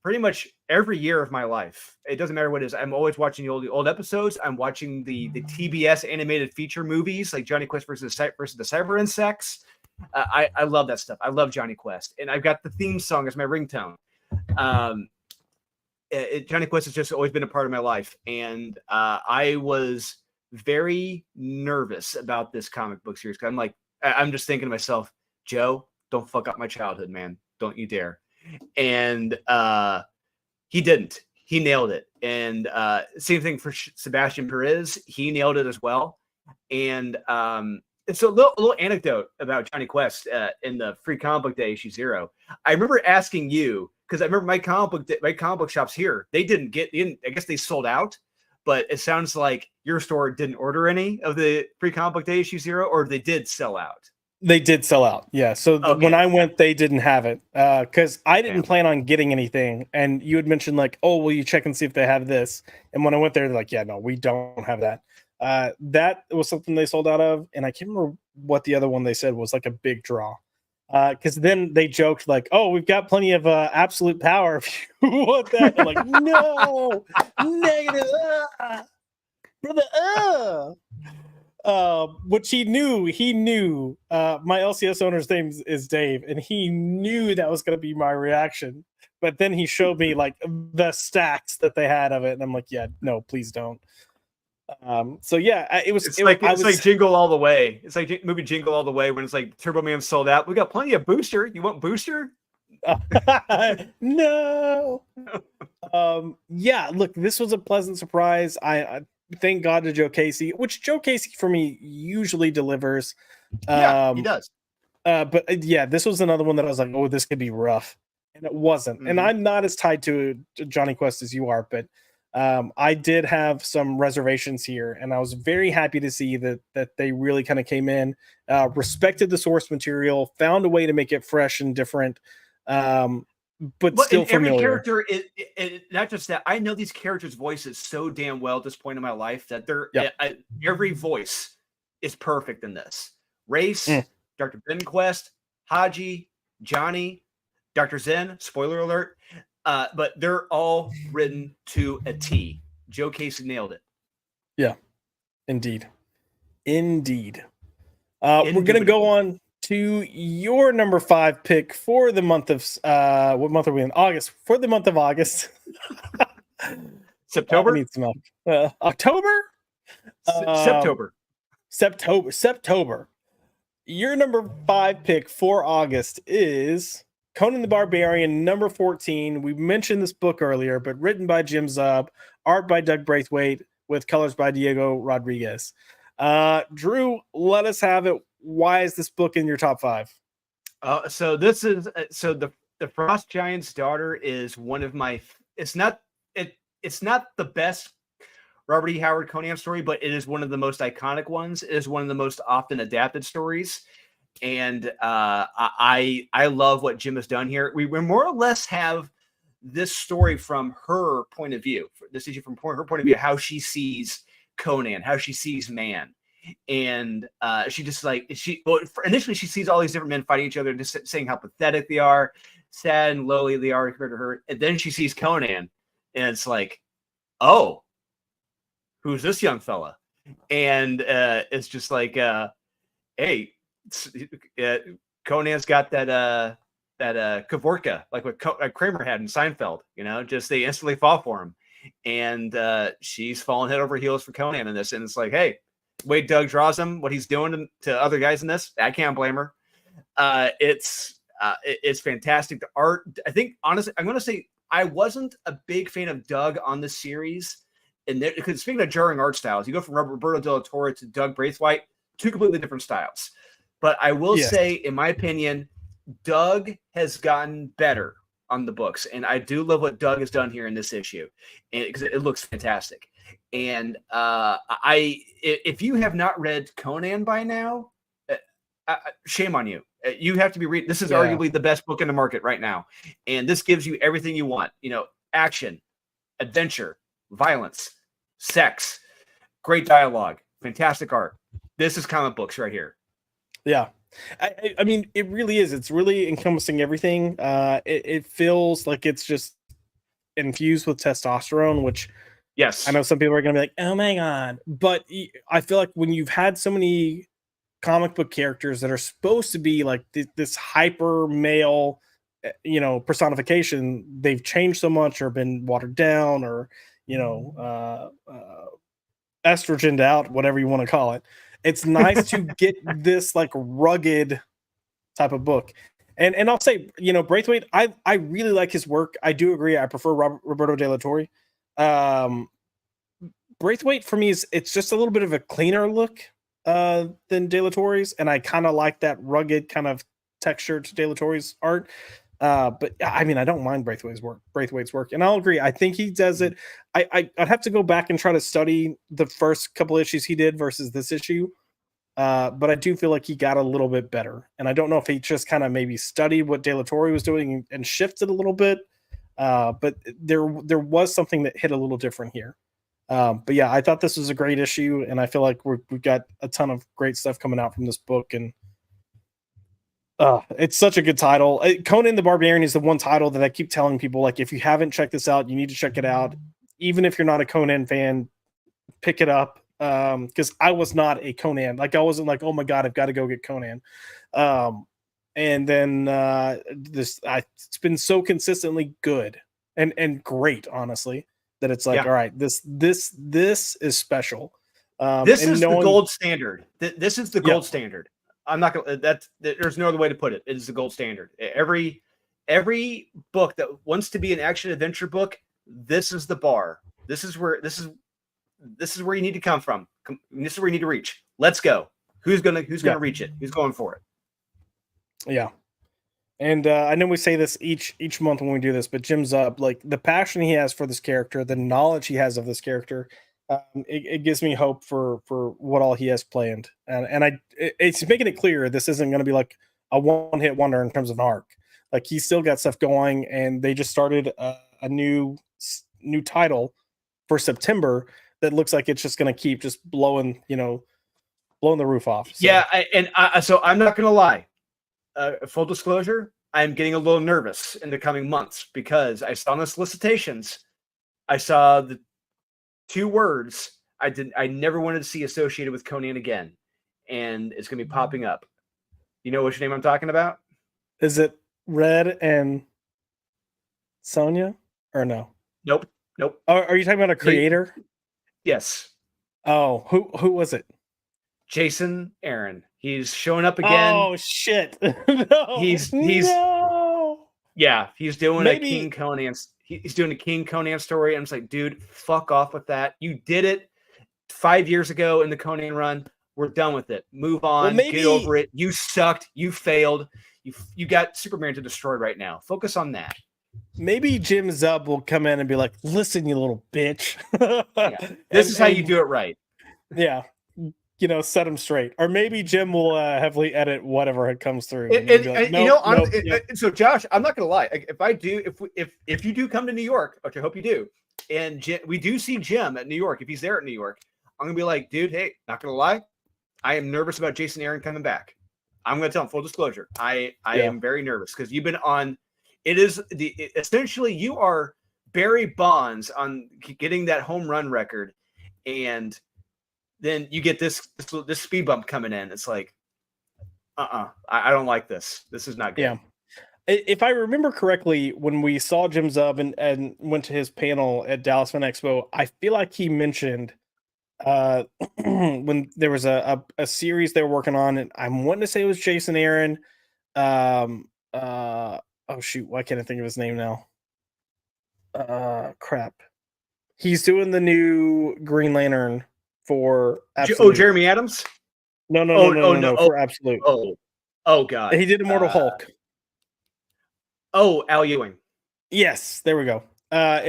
pretty much every year of my life. It doesn't matter what it is. I'm always watching the old episodes. I'm watching the TBS animated feature movies like Johnny Quest versus the Cyber Insects. I love that stuff. I love Johnny Quest, and I've got the theme song as my ringtone. Johnny Quest has just always been a part of my life, and I was very nervous about this comic book series. I'm just thinking to myself, Joe, don't fuck up my childhood, man. Don't you dare. And he didn't. He nailed it. And same thing for Sebastian Perez. He nailed it as well. And so a little anecdote about Johnny Quest in the free comic book day issue 0. I remember asking you, because I remember my comic book shops here, I guess they sold out. But it sounds like your store didn't order any of the free comic book day issue 0, or they did sell out. They did sell out. Yeah. So when I went, they didn't have it because I didn't plan on getting anything. And you had mentioned like, oh, will you check and see if they have this? And when I went there, they're like, yeah, no, we don't have that. That was something they sold out of. And I can't remember what the other one they said was like a big draw. Because then they joked like, "Oh, we've got plenty of absolute power if you want that." I'm like, "No, negative, brother." Which he knew. He knew. My LCS owner's name is Dave, and he knew that was going to be my reaction. But then he showed me like the stacks that they had of it, and I'm like, "Yeah, no, please don't." So yeah, it was. It's like Jingle All the Way. It's like movie Jingle All the Way when it's like Turbo Man sold out. We got plenty of Booster. You want Booster? No. Yeah. Look, this was a pleasant surprise. I thank God to Joe Casey, which Joe Casey for me usually delivers. Yeah, he does. But yeah, this was another one that I was like, oh, this could be rough, and it wasn't. Mm-hmm. And I'm not as tied to Johnny Quest as you are, but. I did have some reservations here, and I was very happy to see that they really kind of came in, respected the source material, found a way to make it fresh and different, but still familiar. Every character, not just that. I know these characters' voices so damn well at this point in my life that every voice is perfect in this. Race, Dr. Ben Quest, Haji, Johnny, Dr. Zen. Spoiler alert. But they're all written to a T. Joe Casey nailed it. Yeah, indeed. We're going to go on to your number 5 pick for the month of what month are we in? August. For the month of August. September? October? September. Your number 5 pick for August is Conan the Barbarian, number 14. We mentioned this book earlier, but written by Jim Zub, art by Doug Braithwaite, with colors by Diego Rodriguez. Drew, let us have it. Why is this book in your top 5? So the Frost Giant's Daughter is one of my. It's not the best Robert E. Howard Conan story, but it is one of the most iconic ones. It is one of the most often adapted stories. And I love what Jim has done here. We more or less have this story from her point of view. This issue from her point of view, how she sees Conan, how she sees man. And she just initially she sees all these different men fighting each other, just saying how pathetic they are, sad and lowly they are compared to her. And then she sees Conan, and it's like, oh, who's this young fella? And it's just like, hey. Conan's got that Kavorka, like what Kramer had in Seinfeld, just they instantly fall for him. And she's falling head over heels for Conan in this. And it's like, hey, the way Doug draws him, what he's doing to other guys in this, I can't blame her. It's fantastic. The art, I think, honestly, I'm going to say I wasn't a big fan of Doug on this series. And because speaking of jarring art styles, you go from Roberto Del Toro to Doug Braithwaite, two completely different styles. But I will say, in my opinion, Doug has gotten better on the books, and I do love what Doug has done here in this issue, because it looks fantastic. And if you have not read Conan by now, shame on you. You have to be reading. This is arguably the best book in the market right now, and this gives you everything you want. Action, adventure, violence, sex, great dialogue, fantastic art. This is comic books right here. Yeah. I mean, it really is. It's really encompassing everything. It feels like it's just infused with testosterone, which, yes, I know some people are going to be like, oh my God. But I feel like when you've had so many comic book characters that are supposed to be like this hyper male, personification, they've changed so much or been watered down or, estrogened out, whatever you want to call it. It's nice to get this like rugged type of book. And I'll say, Braithwaite, I really like his work. I do agree. I prefer Roberto De La Torre. Braithwaite for me it's just a little bit of a cleaner look than De La Torre's, and I kind of like that rugged kind of texture to De La Torre's art. But I mean, I don't mind Braithwaite's work, and I'll agree. I think he does it. I'd have to go back and try to study the first couple issues he did versus this issue. But I do feel like he got a little bit better, and I don't know if he just kind of maybe studied what De La Torre was doing and shifted a little bit. But there was something that hit a little different here. But yeah, I thought this was a great issue, and I feel like we've got a ton of great stuff coming out from this book, and it's such a good title. Conan the Barbarian is the one title that I keep telling people, like, if you haven't checked this out, you need to check it out. Even if you're not a Conan fan, pick it up. Because I was not a Conan. Like, I wasn't like, oh my God, I've got to go get Conan. And then it's been so consistently good and great, honestly, that it's like, all right, this is special. This is the gold standard. This is the gold standard. I'm not gonna. There's no other way to put it. It is the gold standard. Every book that wants to be an action adventure book, this is the bar. This is where you need to come from. This is where you need to reach. Let's go. Who's gonna reach it? Who's going for it? Yeah. And I know we say this each month when we do this, but Jim Zub, like, the passion he has for this character, the knowledge he has of this character, it gives me hope for what all he has planned. And it's making it clear this isn't going to be like a one-hit wonder in terms of an arc. Like, he's still got stuff going, and they just started a new title for September that looks like it's just going to keep just blowing the roof off. So. Yeah, so I'm not going to lie. Full disclosure, I'm getting a little nervous in the coming months because I saw in the solicitations, I saw the two words I never wanted to see associated with Conan again, and it's going to be popping up. You know which name I'm talking about? Is it Red and Sonia or no? Nope. Are you talking about a creator? Yes. Oh, who was it? Jason Aaron. He's showing up again. Oh shit! No, he's doing a King Conan. He's doing a King Conan story. I'm just like, dude, fuck off with that. You did it 5 years ago in the Conan run. We're done with it. Move on. Get over it. You sucked. You failed. You got Superman to destroy right now. Focus on that. Maybe Jim Zub will come in and be like, "Listen, you little bitch. This is how you do it right." Yeah. Set him straight. Or maybe Jim will heavily edit whatever comes through. So Josh, I'm not gonna lie. If you do come to New York, which I hope you do, and we do see Jim at New York, if he's there at New York, I'm gonna be like, dude, hey, not gonna lie, I am nervous about Jason Aaron coming back. I'm gonna tell him full disclosure. I am very nervous because you've been on. It is essentially you are Barry Bonds on getting that home run record, and then you get this speed bump coming in. It's like, I don't like this. This is not good. Yeah. If I remember correctly, when we saw Jim Zub and went to his panel at Dallas Fan Expo, I feel like he mentioned when there was a series they were working on, and I'm wanting to say it was Jason Aaron. Oh shoot, why can't I think of his name now? Crap. He's doing the new Green Lantern for Jeremy Adams. No. For Absolute. Oh God. He did Immortal Hulk. Oh, Al Ewing. Yes, there we go. I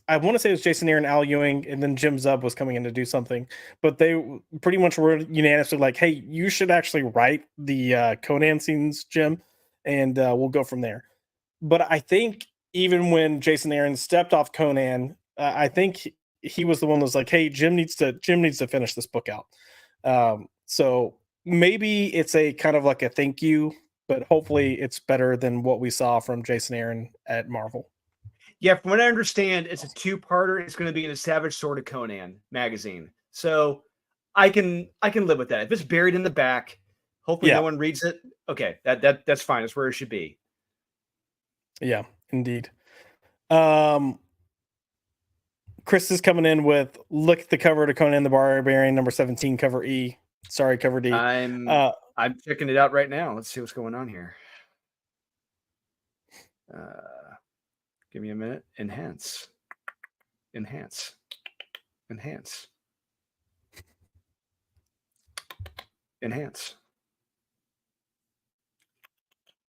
want to say it was Jason Aaron, Al Ewing, and then Jim Zub was coming in to do something. But they pretty much were unanimously like, hey, you should actually write the Conan scenes, Jim, and we'll go from there. But I think even when Jason Aaron stepped off Conan, I think he was the one that was like, hey, Jim needs to finish this book out. So maybe it's a kind of like a thank you, but hopefully it's better than what we saw from Jason Aaron at Marvel. Yeah, from what I understand, it's a 2-parter. It's going to be in the Savage Sword of Conan magazine. So I can live with that. If it's buried in the back, hopefully no one reads it. Okay, that's fine. That's where it should be. Yeah, indeed. Chris is coming in with look at the cover to Conan the Barbarian, number 17, cover E. Sorry, cover D. I'm checking it out right now. Let's see what's going on here. Give me a minute. Enhance. Enhance. Enhance. Enhance.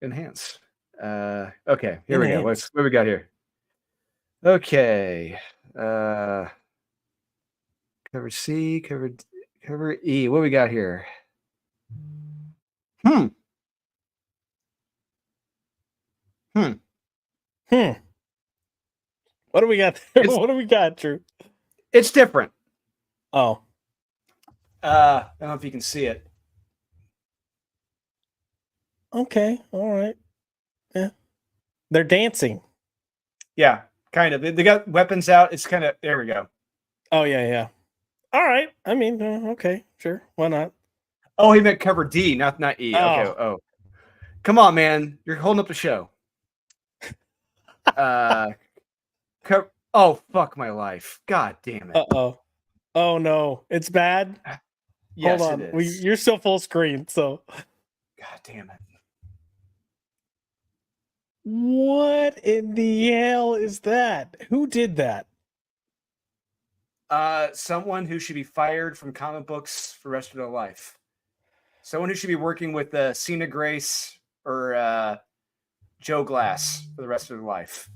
Enhance. Okay, here we go. What we got here? Okay. Cover C, cover E. What we got here? What do we got there? What do we got, Drew? It's different. Oh. I don't know if you can see it. Okay. All right. Yeah. They're dancing. Yeah, kind of. They got weapons out. It's kind of, there we go. Oh, yeah. All right. I mean, okay, sure. Why not? Oh, he meant cover D, not E. Oh. Okay. Oh, come on, man. You're holding up the show. Oh, fuck my life. God damn it. Uh-oh. Oh, no. It's bad? Yes, hold on. it is. You're still full screen, so. God damn it. What in the hell is that? Who did that? Someone who should be fired from comic books for the rest of their life. Someone who should be working with Cena Grace or Joe Glass for the rest of their life.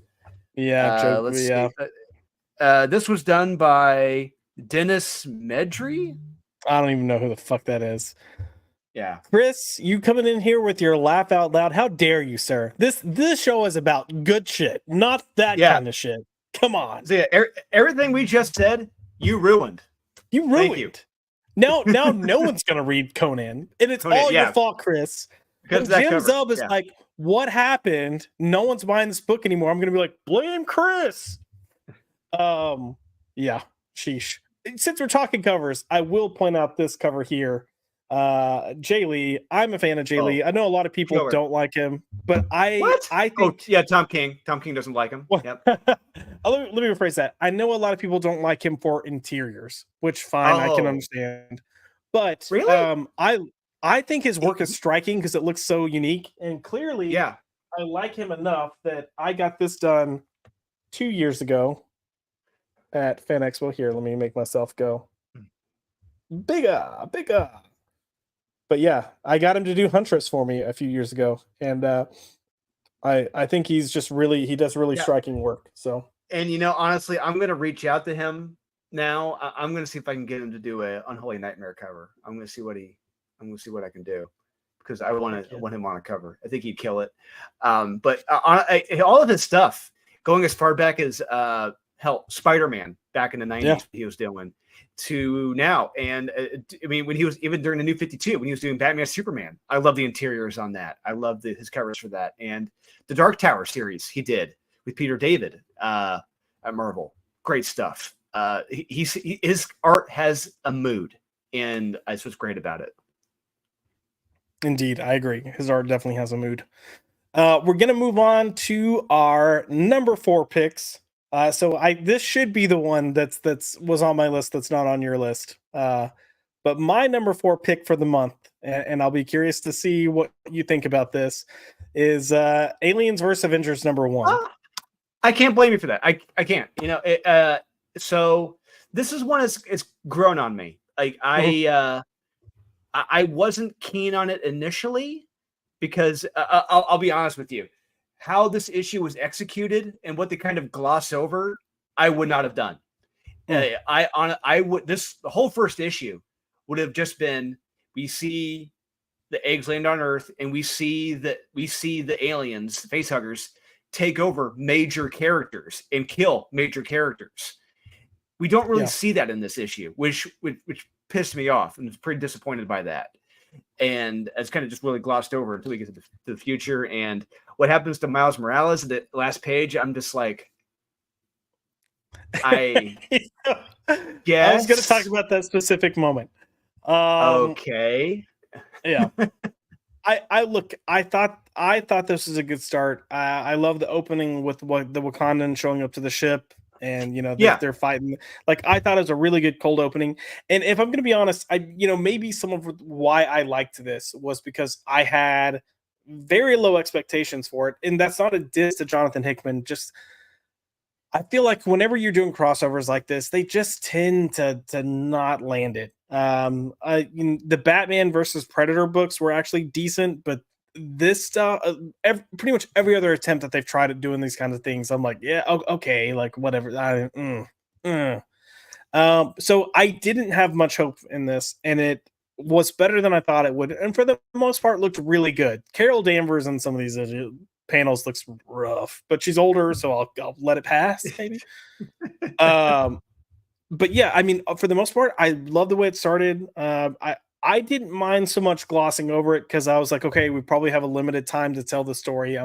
Yeah, let's see. This was done by Dennis Medry. I don't even know who the fuck that is. Yeah, Chris, you coming in here with your laugh out loud? How dare you, sir? This show is about good shit, not that kind of shit. Come on. So yeah, everything we just said, you ruined. You ruined. Thank you. Now no one's gonna read Conan, and it's all your fault, Chris. Because Jim Zub is like, what happened? No one's buying this book anymore. I'm gonna be like, blame Chris. Yeah, sheesh. Since we're talking covers, I will point out this cover here. Jay Lee, I'm a fan of Jay Lee. I know a lot of people don't like him, but I think Tom King doesn't like him. Yep. Let me rephrase that. I know a lot of people don't like him for interiors, which fine, I can understand. But really? I think his work is striking because it looks so unique, and clearly I like him enough that I got this done 2 years ago at Fan Expo. Here, let me make myself go bigger. But yeah, I got him to do Huntress for me a few years ago, and I think he's just he does really striking work. So, and honestly, I'm gonna reach out to him now. I'm gonna see if I can get him to do a Unholy Nightmare cover. I'm gonna see what I can do, because I want him on a cover. I think he'd kill it. But all of his stuff, going as far back as Spider-Man back in the 90s, he was doing, to now. And I mean, when he was even during the New 52, when he was doing Batman Superman, I love the interiors on that. I love his covers for that. And the Dark Tower series he did with Peter David at Marvel. Great stuff. His art has a mood, and that's what's great about it. Indeed, I agree. His art definitely has a mood. We're going to move on to our number 4 picks. So this should be the one that's was on my list that's not on your list. But my number 4 pick for the month, and I'll be curious to see what you think about this, is Aliens vs. Avengers number 1. I can't blame you for that. I can't. So this is one it's grown on me. Like I wasn't keen on it initially because I'll be honest with you, how this issue was executed and what they kind of gloss over, I would not have done. The whole first issue would have just been, we see the eggs land on Earth and we see the aliens, facehuggers, take over major characters and kill major characters. We don't really see that in this issue, which pissed me off, and was pretty disappointed by that. And it's kind of just really glossed over until we get to the future. And what happens to Miles Morales at the last page, I'm just like, I was going to talk about that specific moment. Okay. Yeah. I thought this was a good start. I love the opening with the Wakandan showing up to the ship, and they're fighting. Like, I thought it was a really good cold opening. And if I'm going to be honest, maybe some of why I liked this was because I had very low expectations for it, and that's not a diss to Jonathan Hickman. Just, I feel like whenever you're doing crossovers like this, they just tend to not land it. The Batman versus Predator books were actually decent, but this stuff, pretty much every other attempt that they've tried at doing these kinds of things, I'm like, yeah, okay, like whatever. So I didn't have much hope in this, and it was better than I thought it would, and for the most part, looked really good. Carol Danvers in some of these panels looks rough, but she's older, so I'll let it pass, maybe. But yeah, I mean, for the most part, I love the way it started. I didn't mind so much glossing over it because I was like, okay, we probably have a limited time to tell the story.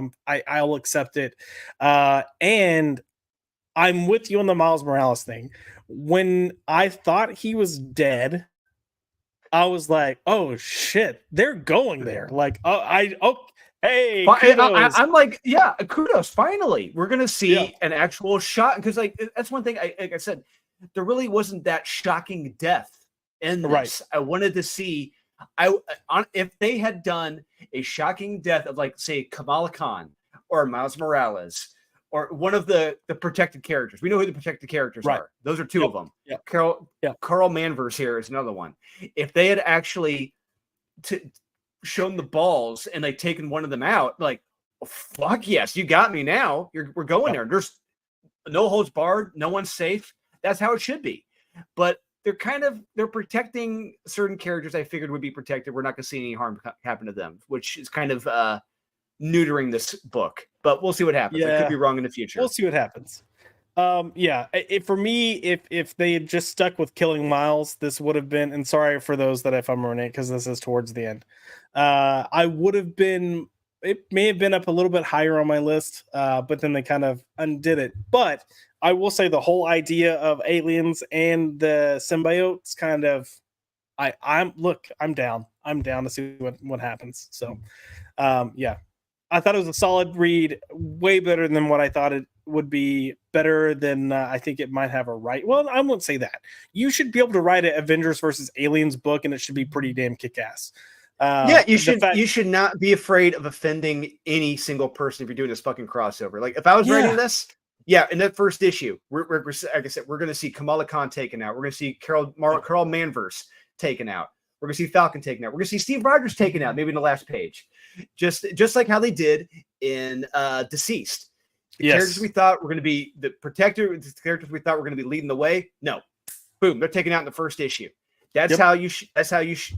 I'll accept it. And I'm with you on the Miles Morales thing. When I thought he was dead, I was like, oh shit, they're going there. Like, hey, I'm like, yeah, kudos. Finally, we're gonna see an actual shot, because like that's one thing. Like I said, there really wasn't that shocking death in this. Right. I wanted to see, if they had done a shocking death of, like, say, Kamala Khan or Miles Morales or one of the protected characters. We know who the protected characters are. Those are two of them. Yeah. Carl Manvers here is another one. If they had actually shown the balls and like taken one of them out, like, oh, fuck yes, you got me now. We're going there. There's no holds barred. No one's safe. That's how it should be. But they're protecting certain characters I figured would be protected. We're not going to see any harm happen to them, which is kind of neutering this book. But we'll see what happens. I could be wrong in the future. We'll see what happens. For me, if they had just stuck with killing Miles, this would have been, and sorry for those that if I'm ruining it, because this is towards the end, I would have been, it may have been up a little bit higher on my list, but then they kind of undid it. But I will say the whole idea of aliens and the symbiotes kind of, I'm down. I'm down to see what happens. So, I thought it was a solid read, way better than what I thought it would be, better than I think it might have a right. Well, I won't say that. You should be able to write an Avengers versus Aliens book, and it should be pretty damn kick-ass. You should not be afraid of offending any single person if you're doing this fucking crossover. Like, if I was writing this, in that first issue, we're like I said, we're going to see Kamala Khan taken out. We're going to see Carl Manvers taken out. We're going to see Falcon taken out. We're going to see Steve Rogers taken out, maybe in the last page. Just like how they did in Deceased. The characters we thought were going to be the protector, the characters we thought were going to be leading the way, no. Boom, they're taken out in the first issue. That's how you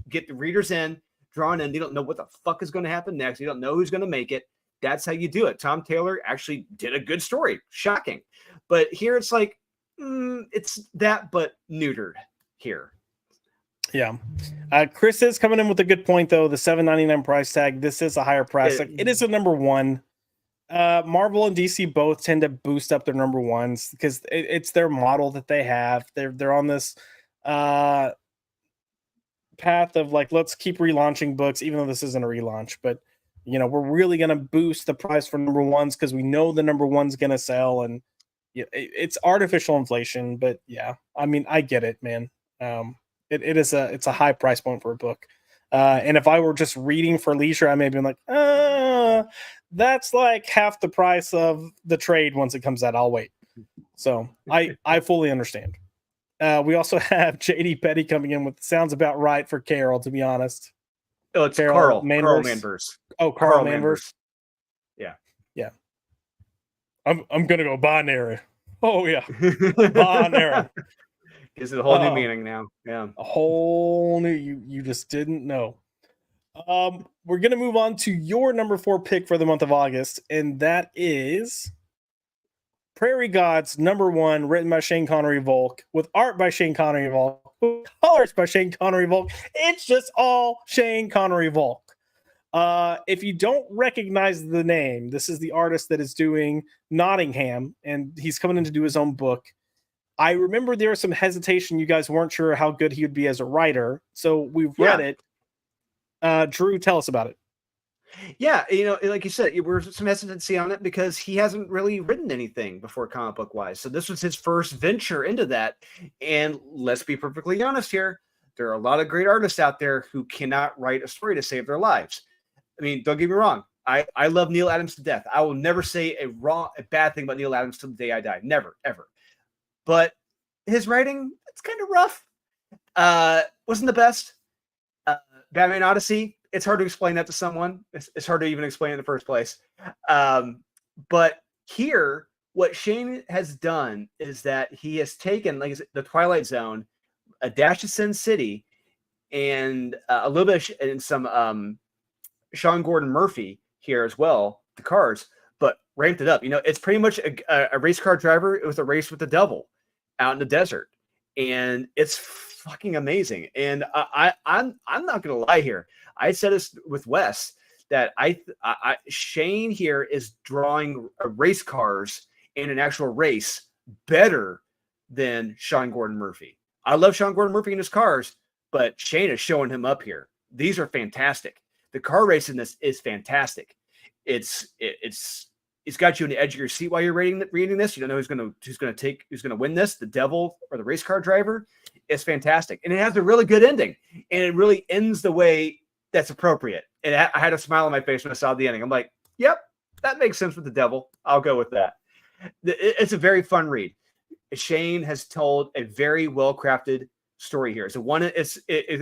get the readers in, drawn in. They don't know what the fuck is going to happen next. You don't know who's going to make it. That's how you do it. Tom Taylor actually did a good story. Shocking. But here it's like, it's that, but neutered here. Yeah. Chris is coming in with a good point, though. The $7.99 price tag. This is a higher price. It is a number one. Marvel and DC both tend to boost up their number ones because it's their model that they have. They're on this path of like, let's keep relaunching books, even though this isn't a relaunch. But we're really gonna boost the price for number ones because we know the number one's gonna sell, and it's artificial inflation. But I mean, I get it, man. It's a high price point for a book. And if I were just reading for leisure, I may have been like, that's like half the price of the trade once it comes out. I'll wait. So I fully understand. We also have JD Petty coming in with sounds about right for Carol, to be honest. Oh, it's Carl Manvers. Oh, Carl Manvers. Yeah. Yeah. I'm gonna go binary. Oh yeah. Binary. Gives it a whole new meaning now. Yeah. A whole new you just didn't know. We're gonna move on to your number 4 pick for the month of August, and that is Prairie Gods #1, written by Shane Connery Volk, with art by Shane Connery Volk, with colors by Shane Connery Volk. It's just all Shane Connery Volk. If you don't recognize the name, this is the artist that is doing Nottingham, and he's coming in to do his own book. I remember there was some hesitation. You guys weren't sure how good he would be as a writer, so we've read it. Drew, tell us about it. Yeah, like you said, we're some hesitancy on it because he hasn't really written anything before comic book wise. So this was his first venture into that. And let's be perfectly honest here. There are a lot of great artists out there who cannot write a story to save their lives. I mean, don't get me wrong. I love Neil Adams to death. I will never say a bad thing about Neil Adams till the day I die. Never, ever. But his writing, it's kind of rough. Wasn't the best. Batman Odyssey, it's hard to explain that to someone. It's hard to even explain in the first place. But here, what Shane has done is that he has taken like the Twilight Zone, a dash of Sin City, and a little bit and some Sean Gordon Murphy here as well, the cars, but ramped it up. It's pretty much a race car driver. It was a race with the devil out in the desert, and it's fucking amazing. And I'm not gonna lie here. I said this with Wes that Shane here is drawing race cars in an actual race better than Sean Gordon Murphy. I love Sean Gordon Murphy in his cars, but Shane is showing him up here. These are fantastic. The car race in this is fantastic. It's got you on the edge of your seat while you're reading this. You don't know who's gonna win this, the devil or the race car driver. It's fantastic, and it has a really good ending, and it really ends the way that's appropriate. And I had a smile on my face when I saw the ending. I'm like, yep, that makes sense with the devil. I'll go with that. It's a very fun read. Shane has told a very well crafted story here. So I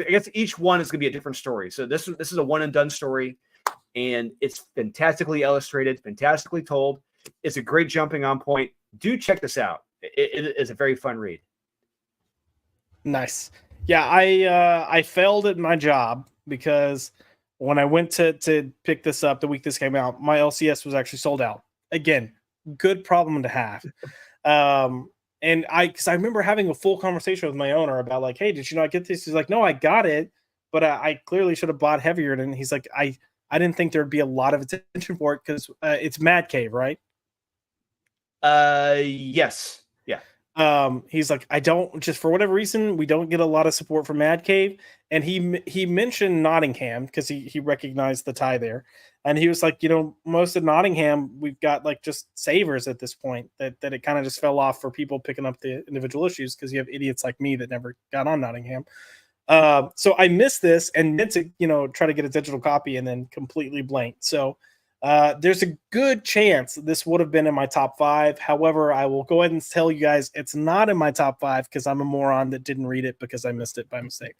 guess each one is going to be a different story. So this is a one and done story, and it's fantastically illustrated, fantastically told. It's a great jumping on point. Do check this out. It is a very fun read. Nice. Yeah, I failed at my job because when I went to pick this up the week this came out, my LCS was actually sold out. Again, good problem to have. And because I remember having a full conversation with my owner about like, hey, did you not get this? He's like, no, I got it, but I clearly should have bought heavier. And he's like, I didn't think there'd be a lot of attention for it because it's Mad Cave, right? Yes. Yeah. He's like, I don't, just for whatever reason, we don't get a lot of support from Mad Cave. And he mentioned Nottingham because he recognized the tie there. And he was like, most of Nottingham, we've got like just savers at this point that it kind of just fell off for people picking up the individual issues because you have idiots like me that never got on Nottingham. So I missed this and meant to, try to get a digital copy and then completely blanked. So there's a good chance this would have been in my top 5. However, I will go ahead and tell you guys it's not in my top 5 because I'm a moron that didn't read it because I missed it by mistake.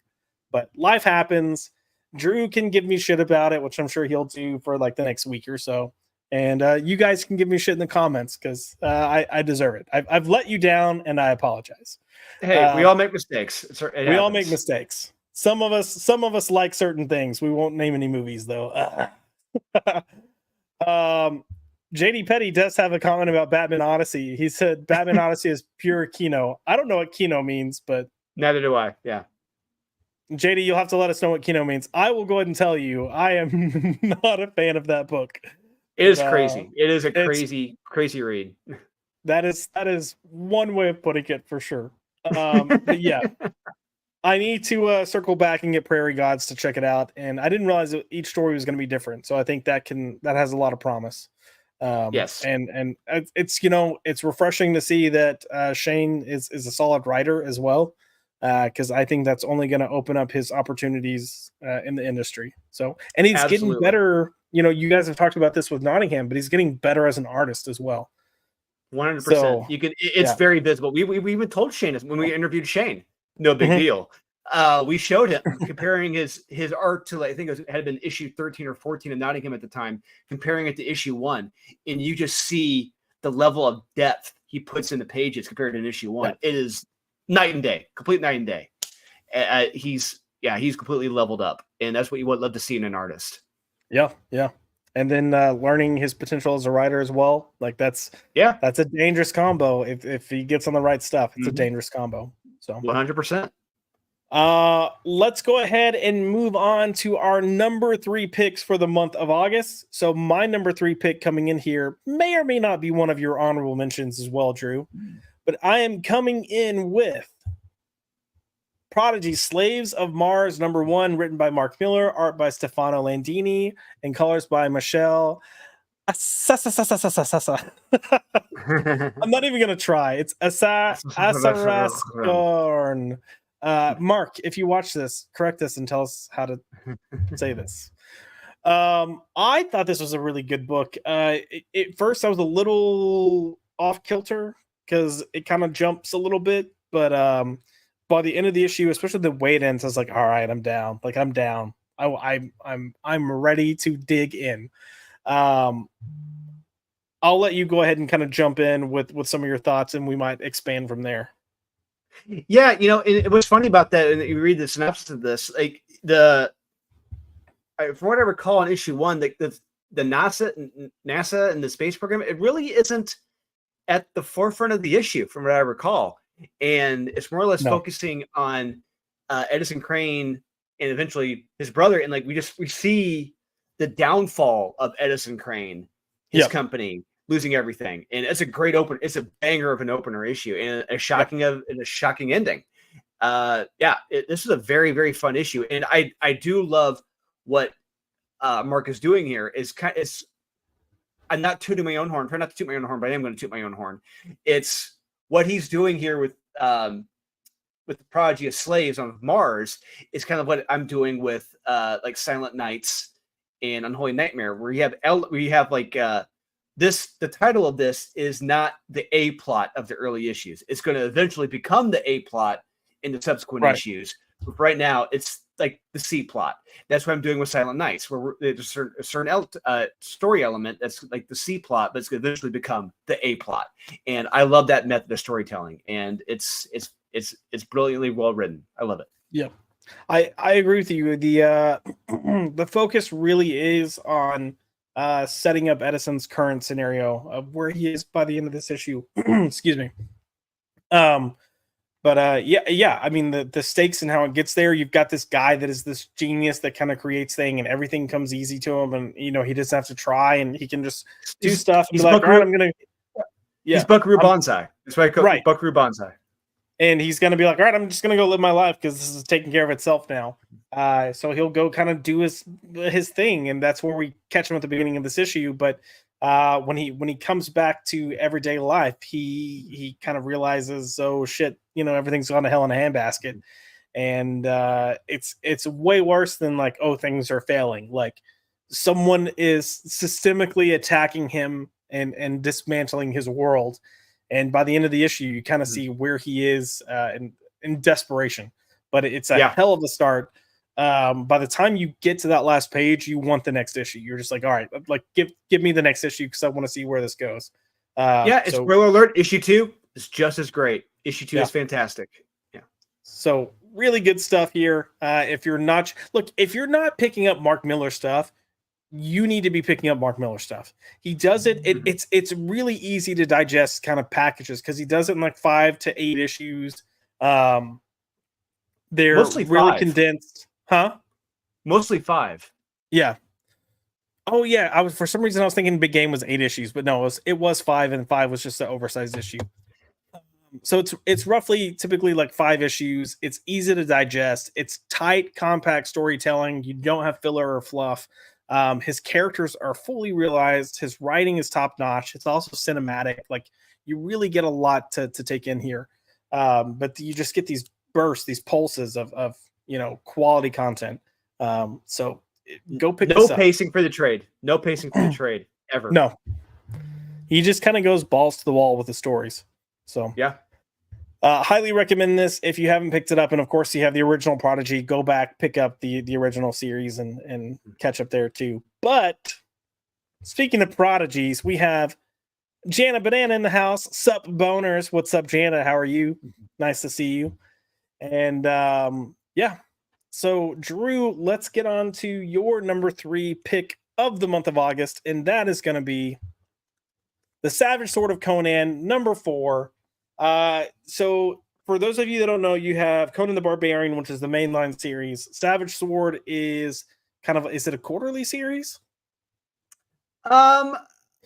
But life happens. Drew can give me shit about it, which I'm sure he'll do for like the next week or so. And you guys can give me shit in the comments because I deserve it. I've let you down and I apologize. Hey, we all make mistakes. We all make mistakes. Some of us like certain things. We won't name any movies though. JD Petty does have a comment about Batman Odyssey. He said Batman Odyssey is pure Kino. I don't know what Kino means, but neither do I. Yeah. JD, you'll have to let us know what Kino means. I will go ahead and tell you, I am not a fan of that book. It is crazy. It is a crazy read. That is one way of putting it for sure. But yeah, I need to circle back and get Prairie Gods to check it out. And I didn't realize that each story was going to be different. So I think that has a lot of promise. Yes. And it's, it's refreshing to see that Shane is a solid writer as well. Because I think that's only going to open up his opportunities in the industry. So, and he's getting better. You guys have talked about this with Nottingham, but he's getting better as an artist as well. 100%. So, You can. It's very visible. We even told Shane this when we interviewed Shane. No big deal. We showed him comparing his art to, like, I think it had been issue 13 or 14 of Nottingham at the time, comparing it to issue 1, and you just see the level of depth he puts in the pages compared to an issue 1. It is night and day, complete night and day. He's completely leveled up, and that's what you would love to see in an artist. Yeah. And then learning his potential as a writer as well. Like that's a dangerous combo. If he gets on the right stuff, it's a dangerous combo. So 100%. Let's go ahead and move on to our number 3 picks for the month of August. So my number 3 pick coming in here may or may not be one of your honorable mentions as well, Drew. But I am coming in with Prodigy Slaves of Mars #1, written by Mark Miller, art by Stefano Landini, and colors by Michelle. I'm not even going to try. It's Asarascorn. Mark, if you watch this, correct us and tell us how to say this. I thought this was a really good book. At first, I was a little off kilter because it kind of jumps a little bit, but by the end of the issue, especially the way it ends, I was like, all right, I'm down. Like, I'm down. I'm ready to dig in. I'll let you go ahead and kind of jump in with some of your thoughts, and we might expand from there. Yeah, it was funny about that, and you read the synopsis of this, like from what I recall in issue 1, the NASA and the space program, it really isn't at the forefront of the issue, from what I recall. And it's more or less focusing on Edison Crane and eventually his brother. And like we see the downfall of Edison Crane, his company, losing everything. And it's a great open. It's a banger of an opener issue and a shocking ending. This is a very, very fun issue. And I do love what Mark is doing here. I'm not tooting my own horn. Try not to toot my own horn, but I am going to toot my own horn. It's what he's doing here with the Prodigy of Slaves on Mars is kind of what I'm doing with like Silent Nights and Unholy Nightmare, where you have the title of this is not the A plot of the early issues. It's going to eventually become the A plot in the subsequent issues. But right now, it's like the C plot. That's what I'm doing with Silent Nights, where there's a certain story element that's like the C plot, but it's going to eventually become the A plot. And I love that method of storytelling, and it's brilliantly well written. I love it. Yeah, I agree with you. The the focus really is on setting up Edison's current scenario of where he is by the end of this issue. Excuse me. But I mean the stakes and how it gets there. You've got this guy that is this genius that kind of creates things, and everything comes easy to him, and he doesn't have to try, and he can just do stuff. And be like, all right, I'm gonna. Yeah, he's Buckaroo Banzai. That's why I call it Buckaroo Banzai. And he's gonna be like, all right, I'm just gonna go live my life because this is taking care of itself now. So he'll go kind of do his thing, and that's where we catch him at the beginning of this issue. But when he comes back to everyday life, he kind of realizes, oh shit, everything's gone to hell in a handbasket, and it's way worse than like, oh, things are failing. Like someone is systemically attacking him and dismantling his world. And by the end of the issue, you kind of see where he is in desperation. But it's a hell of a start. By the time you get to that last page, you want the next issue. You're just like, all right, like give me the next issue because I want to see where this goes. Spoiler alert, issue 2 is just as great. Issue 2 is fantastic. Yeah. So really good stuff here. If you're not picking up Mark Miller stuff, you need to be picking up Mark Miller stuff. He does it. It's really easy to digest kind of packages because he does it in like 5 to 8 issues. They're mostly really 5. Condensed, huh? Mostly 5. Yeah. Oh yeah, for some reason I was thinking Big Game was 8 issues, but no, it was 5, and 5 was just an oversized issue. So it's roughly typically like 5 issues. It's easy to digest. It's tight, compact storytelling. You don't have filler or fluff. His characters are fully realized. His writing is top notch. It's also cinematic. Like you really get a lot to take in here. But you just get these bursts, these pulses of quality content. So go pick this up. No pacing for the trade. No pacing for the trade ever. No. He just kind of goes balls to the wall with the stories. So Yeah. highly recommend this if you haven't picked it up. And of course, you have the original Prodigy. Go back, pick up the original series and catch up there too. But speaking of prodigies, we have Jana Banana in the house. Sup, boners? What's up, Jana? How are you? Nice to see you. And yeah. So, Drew, let's get on to your number 3 pick of the month of August, and that is going to be The Savage Sword of Conan, number 4. So for those of you that don't know, you have Conan the Barbarian, which is the mainline series. Savage Sword is is it a quarterly series? I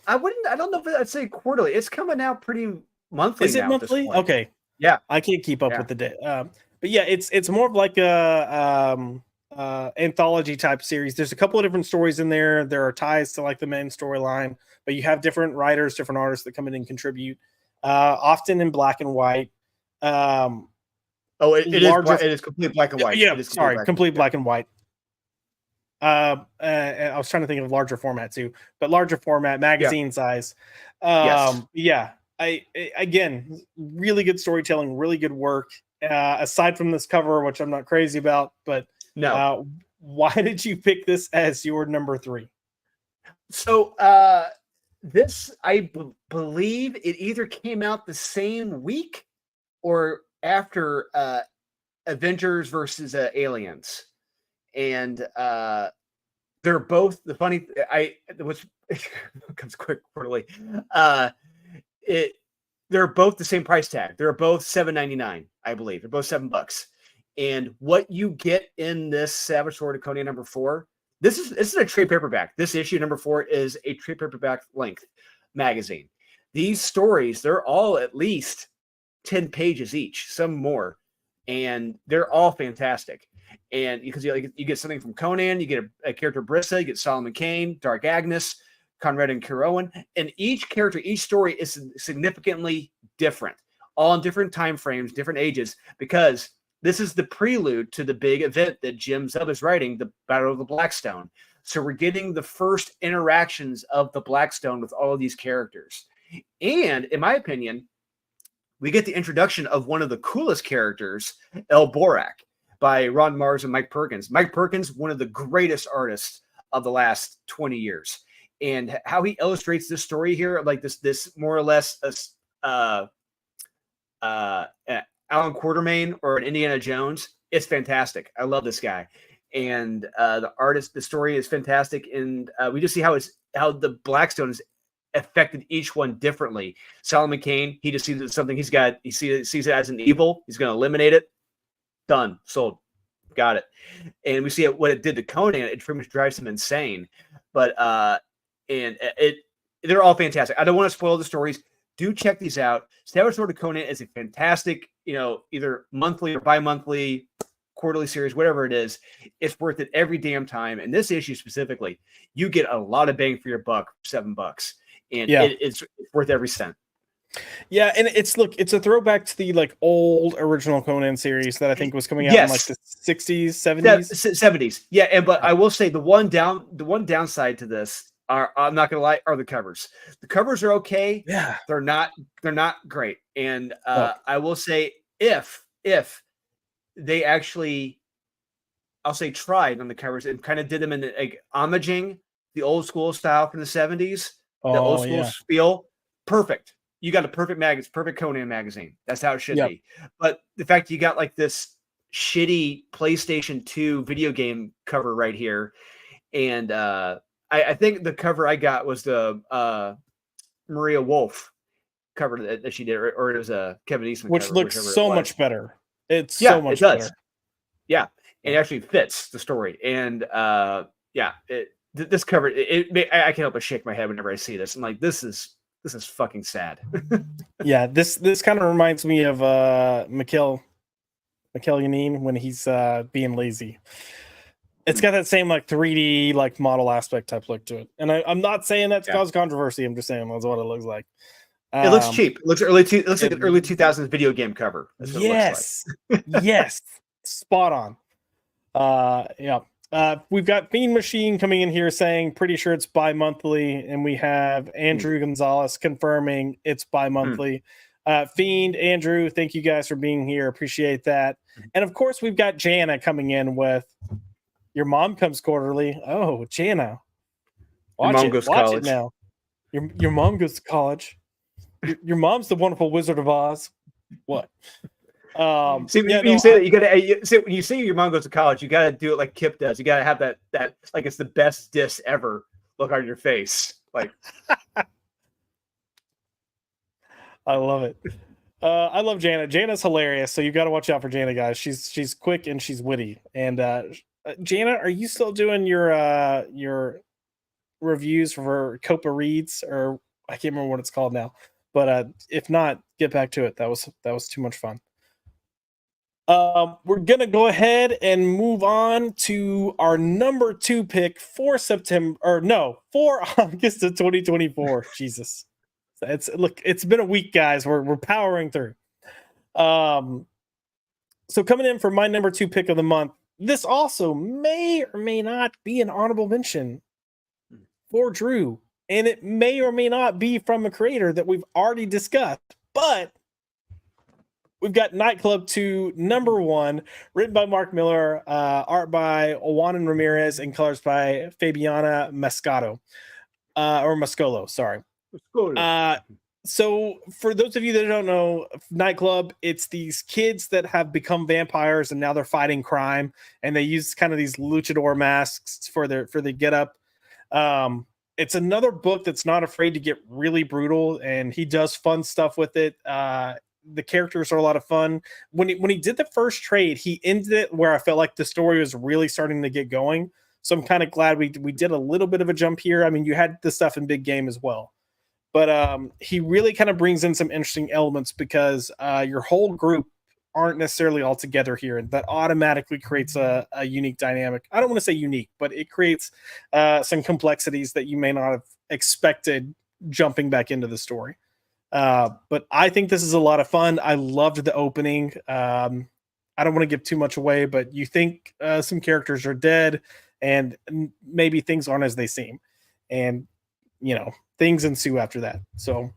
don't know if I'd say quarterly. It's coming out pretty monthly. Is it now monthly? At this point. Okay. Yeah. I can't keep up with the day. But yeah, it's more of like a anthology type series. There's a couple of different stories in there. There are ties to like the main storyline, but you have different writers, different artists that come in and contribute, often in black and white. It is complete black and white. Yeah, sorry, complete black and white. I was trying to think of larger format too, but larger format, magazine size. Yes. Yeah. Again, really good storytelling, really good work. Aside from this cover, which I'm not crazy about, but no. Why did you pick this as your number 3? So this, I believe it either came out the same week or after Avengers versus Aliens. And they're both what's comes quick quarterly. They're both the same price tag. They're both $7.99, I believe. They're both $7. And what you get in this Savage Sword of Conan number 4, this is a trade paperback. This issue number 4 is a trade paperback length magazine. These stories, they're all at least 10 pages each, some more, and they're all fantastic. And because you get something from Conan, you get a character Brissa, you get Solomon Kane, Dark Agnes, Conrad and Kirowan, and each character, each story is significantly different, all in different time frames, different ages, because this is the prelude to the big event that Jim Zub is writing, the Battle of the Blackstone. So we're getting the first interactions of the Blackstone with all of these characters. And in my opinion, we get the introduction of one of the coolest characters, El Borak, by Ron Mars and Mike Perkins. Mike Perkins, one of the greatest artists of the last 20 years. And how he illustrates this story here, like this more or less Alan Quatermain or an Indiana Jones, it's fantastic. I love this guy. And the story is fantastic. And we just see how the Blackstone has affected each one differently. Solomon Kane, he just sees it as something he sees it as an evil. He's going to eliminate it. Done. Sold. Got it. And we see what it did to Conan. It pretty much drives him insane. But they're all fantastic. I don't want to spoil the stories. Do check these out. Savage Sword of Conan is a fantastic, either monthly or bi-monthly, quarterly series, whatever it is. It's worth it every damn time. And this issue specifically, you get a lot of bang for your buck for $7. And it's worth every cent. Yeah, and it's a throwback to the old original Conan series that I think was coming out in the 60s, 70s. 70s. Yeah, but I will say the one downside to this I'm not gonna lie, are the covers. The covers are okay. Yeah, they're not great. And I will say if they actually, I'll say, tried on the covers and kind of did them in homaging the old school style from the 70s, the old school spiel, perfect. You got a perfect Conan magazine. That's how it should be. But the fact you got this shitty PlayStation 2 video game cover right here, and I think the cover I got was the Maria Wolf cover that she did, or it was a Kevin Eastman, which cover, looks so much better. It's so much it does. better. Yeah, it actually fits the story, and this cover, I can't help but shake my head whenever I see this. I'm like, this is fucking sad. Yeah, this kind of reminds me of Mikhail Yanin when he's being lazy. It's got that same 3D model aspect type look to it, and I'm not saying that to cause controversy. I'm just saying that's what it looks like. It looks cheap. It looks like an early 2000s video game cover. That's what it looks like. Yes, spot on. Yeah. We've got Fiend Machine coming in here saying pretty sure it's bi-monthly, and we have Andrew Gonzalez confirming it's bi-monthly. Fiend, Andrew, thank you guys for being here. Appreciate that. And of course, we've got Jana coming in with your mom comes quarterly. Oh, Jana. Watch it now. Your mom goes to college. Your mom's the wonderful Wizard of Oz. What? See, when you say that, you gotta see when you say your mom goes to college, you gotta do it like Kip does. You gotta have that like it's the best diss ever look on your face. Like I love it. I love Jana. Jana's hilarious, so you got to watch out for Jana, guys. She's quick and she's witty. And Jana, are you still doing your reviews for Copa Reads, or I can't remember what it's called now? But if not, get back to it. That was too much fun. We're gonna go ahead and move on to our number 2 pick for August of 2024. Jesus, it's been a week, guys. We're powering through. So coming in for my number 2 pick of the month, this also may or may not be an honorable mention for Drew, and it may or may not be from a creator that we've already discussed, but we've got Nightclub 2, number 1, written by Mark Miller, art by Juan Ramirez, and colors by Fabiana Mascolo, sorry. So for those of you that don't know, Nightclub, it's these kids that have become vampires and now they're fighting crime, and they use kind of these luchador masks for the getup. It's another book that's not afraid to get really brutal, and he does fun stuff with it. The characters are a lot of fun. When he did the first trade, he ended it where I felt like the story was really starting to get going. So I'm kind of glad we did a little bit of a jump here. I mean, you had the stuff in Big Game as well, but he really kind of brings in some interesting elements because your whole group aren't necessarily all together here, and that automatically creates a unique dynamic. I don't want to say unique, but it creates some complexities that you may not have expected jumping back into the story. But I think this is a lot of fun. I loved the opening. I don't want to give too much away, but you think some characters are dead and maybe things aren't as they seem, and things ensue after that. So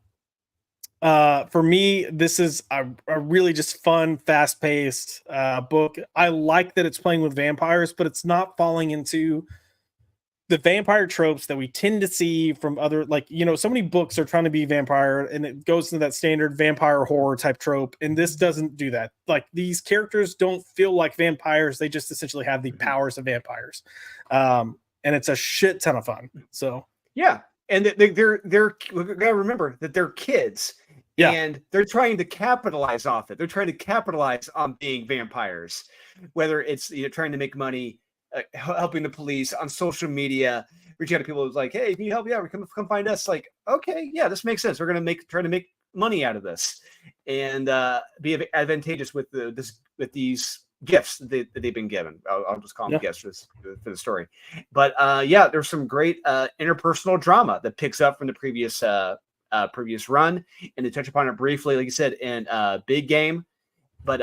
for me, this is a really just fun, fast-paced book. I like that it's playing with vampires, but it's not falling into the vampire tropes that we tend to see from other, so many books are trying to be vampire, and it goes into that standard vampire horror type trope, and this doesn't do that. Like, these characters don't feel like vampires. They just essentially have the powers of vampires. And it's a shit ton of fun. So yeah. And they're gotta remember that they're kids. Yeah. And they're trying to capitalize off it. They're trying to capitalize on being vampires, whether it's trying to make money, helping the police on social media, reaching out to people who's like, hey, can you help me out? Come find us. Like, okay, yeah, this makes sense. We're gonna try to make money out of this, and be advantageous with these gifts that they've been given. I'll just call them gifts for the story. But yeah, there's some great interpersonal drama that picks up from the previous run, and to touch upon it briefly, like you said, in Big Game. But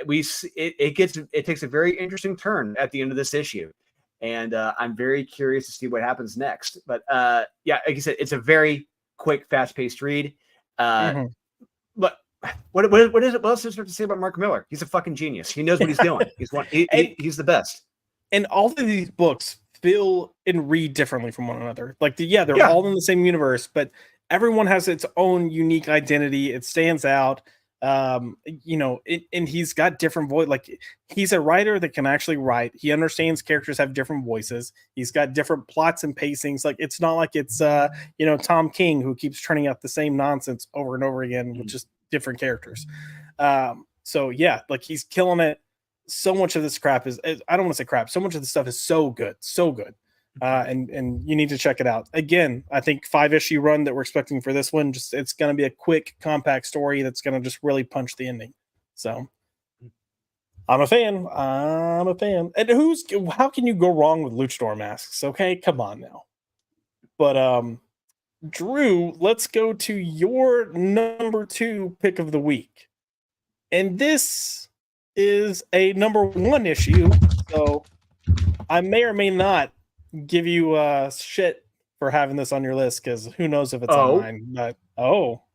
it takes a very interesting turn at the end of this issue, and I'm very curious to see what happens next. But yeah, like you said, it's a very quick, fast-paced read. But what is it? What else is there to say about Mark Miller? He's a fucking genius. He knows what he's doing. He's the best. And all of these books feel and read differently from one another. They're all in the same universe, but everyone has its own unique identity. It stands out. And he's got different voice. Like, he's a writer that can actually write. He understands characters have different voices. He's got different plots and pacings. Like, it's not like it's Tom King, who keeps turning out the same nonsense over and over again with just different characters. So yeah, like, he's killing it. So much of this crap is, I don't want to say crap, so much of the stuff is so good. And you need to check it out. Again, I think 5-issue run that we're expecting for this one, it's going to be a quick, compact story that's going to just really punch the ending. So I'm a fan. And how can you go wrong with luchador masks? Okay, come on now. But Drew, let's go to your number 2 pick of the week. And this is a number 1 issue. So I may or may not give you shit for having this on your list because who knows if it's on mine. But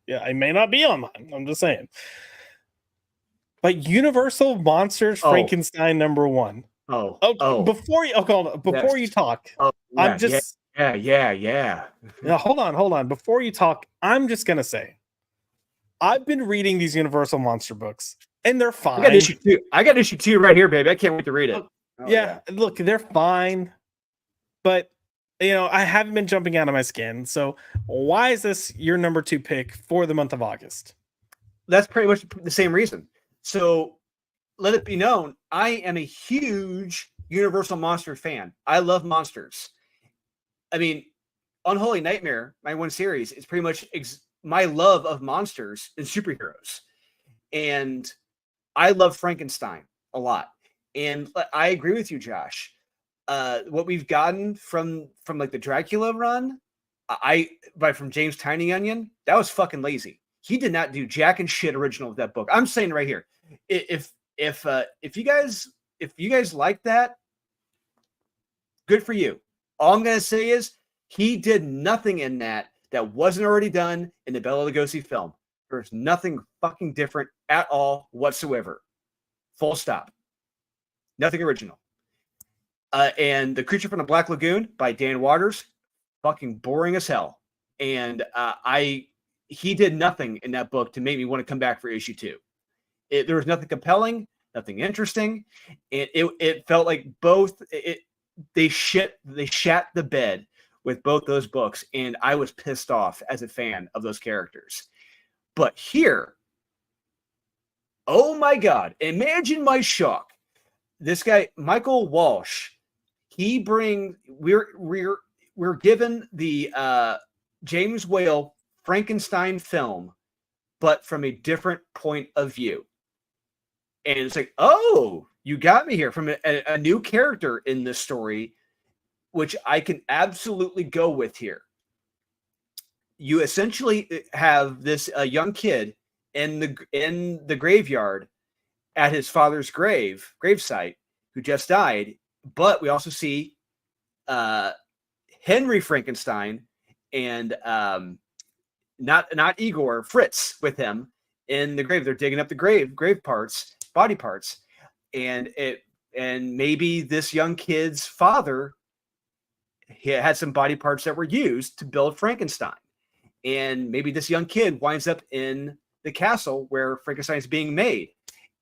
yeah, it may not be on mine. I'm just saying. But Universal Monsters Frankenstein #1. Before you talk, I'm just yeah. Hold on. Before you talk, I'm just gonna say I've been reading these Universal Monster books, and they're fine. I got issue 2 right here, baby. I can't wait to read it. Look, they're fine, but I haven't been jumping out of my skin. So why is this your number 2 pick for the month of August? That's pretty much the same reason. So let it be known, I am a huge Universal Monster fan. I love monsters. I mean, Unholy Nightmare, my one series, is pretty much my love of monsters and superheroes. And I love Frankenstein a lot. And I agree with you, Josh. What we've gotten from like the Dracula run, from James Tiny Onion, that was fucking lazy. He did not do jack and shit original with that book. I'm saying right here, if you guys like that, good for you. All I'm gonna say is he did nothing in that wasn't already done in the Bela Lugosi film. There's nothing fucking different at all whatsoever. Full stop. Nothing original. And The Creature from the Black Lagoon by Dan Waters, fucking boring as hell. And he did nothing in that book to make me want to come back for issue 2. There was nothing compelling, nothing interesting. It felt like they shat the bed with both those books, and I was pissed off as a fan of those characters. But here, oh my God, imagine my shock. This guy, Michael Walsh, we're given the James Whale Frankenstein film, but from a different point of view. And it's like, oh, you got me here from a new character in this story, which I can absolutely go with here. You essentially have this young kid in the graveyard at his father's gravesite who just died, but we also see Henry Frankenstein and not Igor, Fritz with him in the grave. They're digging up the grave parts, body parts, and maybe this young kid's father, he had some body parts that were used to build Frankenstein, and maybe this young kid winds up in the castle where Frankenstein is being made,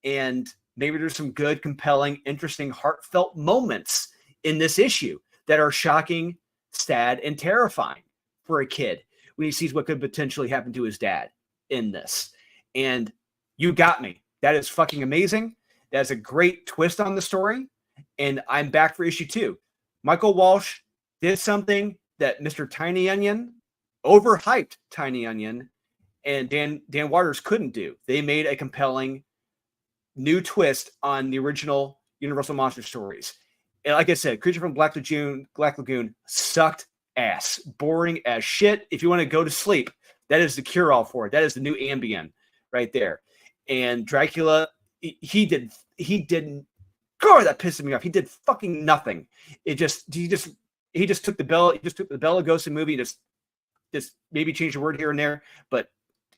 and maybe there's some good, compelling, interesting, heartfelt moments in this issue that are shocking, sad, and terrifying for a kid when he sees what could potentially happen to his dad in this. And you got me. That is fucking amazing. That's a great twist on the story. And I'm back for issue 2. Michael Walsh did something that Mr. Tiny Onion, overhyped Tiny Onion, and Dan Waters couldn't do. They made a compelling new twist on the original Universal Monster stories. And like I said, Creature from Black Lagoon sucked ass. Boring as shit. If you want to go to sleep, that is the cure-all for it. That is the new Ambien right there. And Dracula, he didn't. God, that pissed me off. He did fucking nothing. He just took the Bela Lugosi movie, just maybe changed a word here and there, but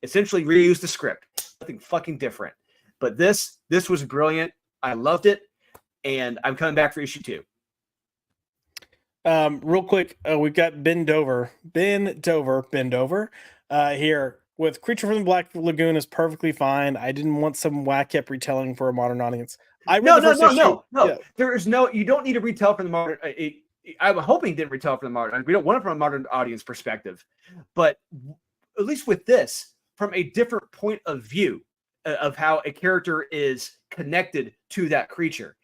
essentially reused the script. Nothing fucking different. But this was brilliant. I loved it, and I'm coming back for issue 2. Real quick, we've got Ben Dover here with Creature from the Black Lagoon is perfectly fine. I didn't want some whack kept retelling for a modern audience. No. Yeah. There is no. You don't need to retell from the modern. I'm hoping he didn't retell from the modern. We don't want it from a modern audience perspective, but at least with this, from a different point of view of how a character is connected to that creature.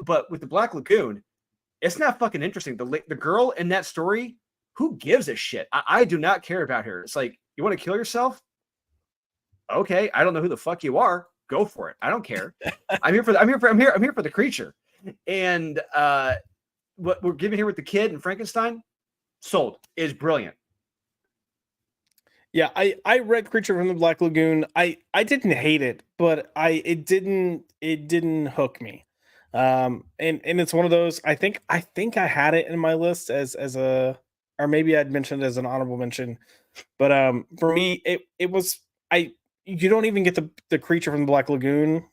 But with the Black Lagoon, it's not fucking interesting. The girl in that story, who gives a shit? I do not care about her. It's like, you want to kill yourself? Okay, I don't know who the fuck you are. Go for it. I don't care. I'm here for the creature. And what we're giving here with the kid and Frankenstein, sold, is brilliant. Yeah, I read Creature from the Black Lagoon. I didn't hate it, but it didn't hook me. And it's one of those. I think I had it in my list as a, or maybe I'd mentioned it as an honorable mention. But for me, it was you don't even get the creature from the Black Lagoon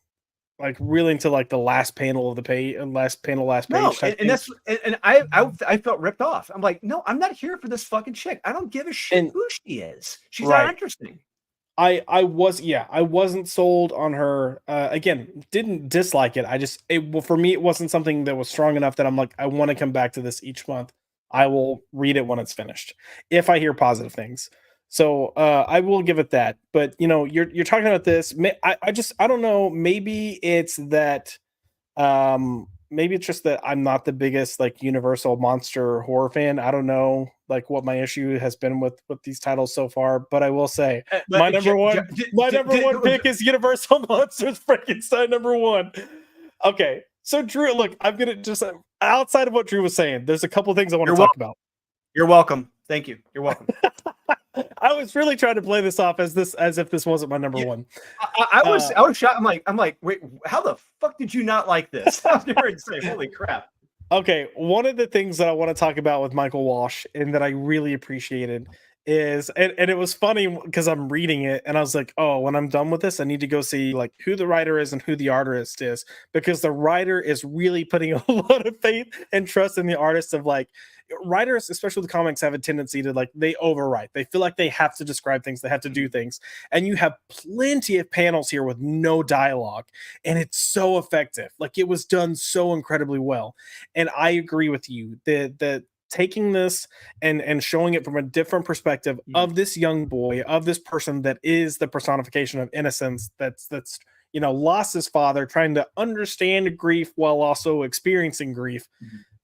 like really until like the last panel of the page, last page. No, Type and thing. that's and I felt ripped off. I'm like, no, I'm not here for this fucking chick. I don't give a shit And who she is. She's right. not interesting. I wasn't sold on her. Again, didn't dislike it. Well, for me, it wasn't something that was strong enough that I'm like, I want to come back to this each month. I will read it when it's finished if I hear positive things. So I will give it that. But you know, you're talking about this. I don't know. Maybe it's that. Maybe it's just that I'm not the biggest like universal monster horror fan. I don't know like what my issue has been with these titles so far, but I will say my number one pick is Universal Monsters Frankenstein #1. Okay. So Drew, look, I'm gonna just outside of what Drew was saying, there's a couple things I want to talk about. You're welcome. Thank you. You're welcome. I was really trying to play this off as if this wasn't my number one. I was shocked. I'm like, wait, how the fuck did you not like this? I was going to say, holy crap. Okay, one of the things that I want to talk about with Michael Walsh and that I really appreciated is, and it was funny because I'm reading it and I was like, oh, when I'm done with this, I need to go see like who the writer is and who the artist is, because the writer is really putting a lot of faith and trust in the artist. Of like, writers, especially with comics, have a tendency to like, they overwrite. They feel like they have to describe things, they have to do things. And you have plenty of panels here with no dialogue, and it's so effective. Like, it was done so incredibly well. And I agree with you. The taking this and showing it from a different perspective of this young boy, of this person that is the personification of innocence, that's you know, lost his father, trying to understand grief while also experiencing grief.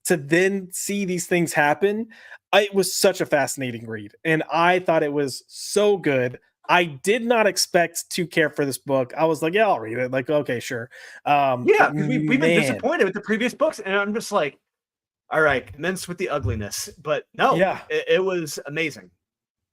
To then see these things happen, it was such a fascinating read, and I thought it was so good. I did not expect to care for this book. I was like, yeah, I'll read it. Like, okay, sure. Yeah, because we've been disappointed with the previous books, and I'm just like, all right, commence with the ugliness. But no, yeah, it was amazing.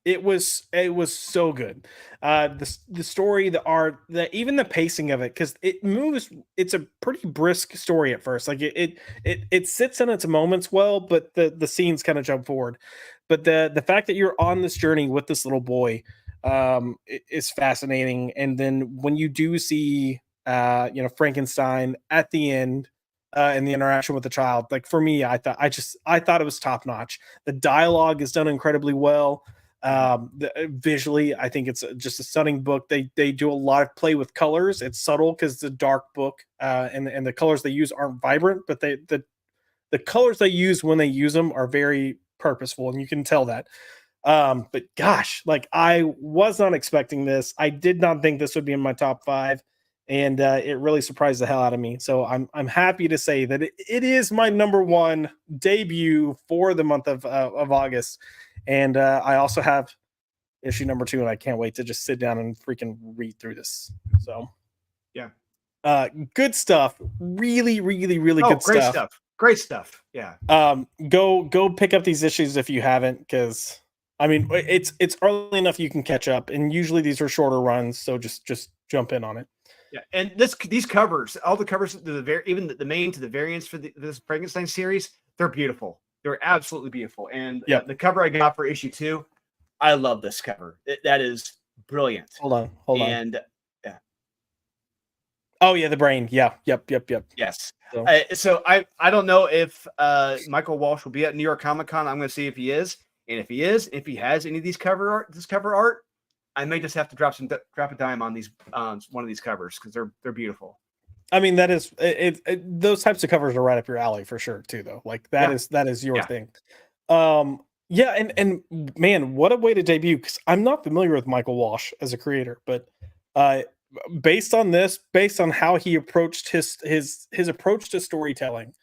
It was so good. The story, the art, even the pacing of it, because it moves. It's a pretty brisk story at first. Like it sits in its moments well, but the scenes kind of jump forward. But the fact that you're on this journey with this little boy is fascinating. And then when you do see you know, Frankenstein at the end. And the interaction with the child, like for me, I thought it was top notch. The dialogue is done incredibly well. Visually, I think it's just a stunning book. They do a lot of play with colors. It's subtle because it's a dark book, and the colors they use aren't vibrant, but the colors they use when they use them are very purposeful, and you can tell that. But gosh, like, I was not expecting this. I did not think this would be in my top 5, and it really surprised the hell out of me. So I'm happy to say that it is my #1 debut for the month of August. And I also have issue #2, and I can't wait to just sit down and freaking read through this. So, yeah, good stuff. Really, really, really good stuff. Great stuff. Yeah. Go pick up these issues if you haven't, because I mean, it's early enough you can catch up, and usually these are shorter runs, so just jump in on it. Yeah, and these covers, all the covers, even the main to the variants for this Frankenstein series, they're beautiful. They're absolutely beautiful. And the cover I got for issue 2, I love this cover. That is brilliant. Hold on. And yeah. Oh yeah, the brain. Yeah. Yep. Yes. So I don't know if Michael Walsh will be at New York Comic Con. I'm going to see if he is, and if he has any of these cover art, I may just have to drop a dime on these one of these covers, because they're beautiful. I mean, that is those types of covers are right up your alley for sure too, though. Like that is your thing. Yeah, and man, what a way to debut, because I'm not familiar with Michael Walsh as a creator, but based on how he approached his approach to storytelling,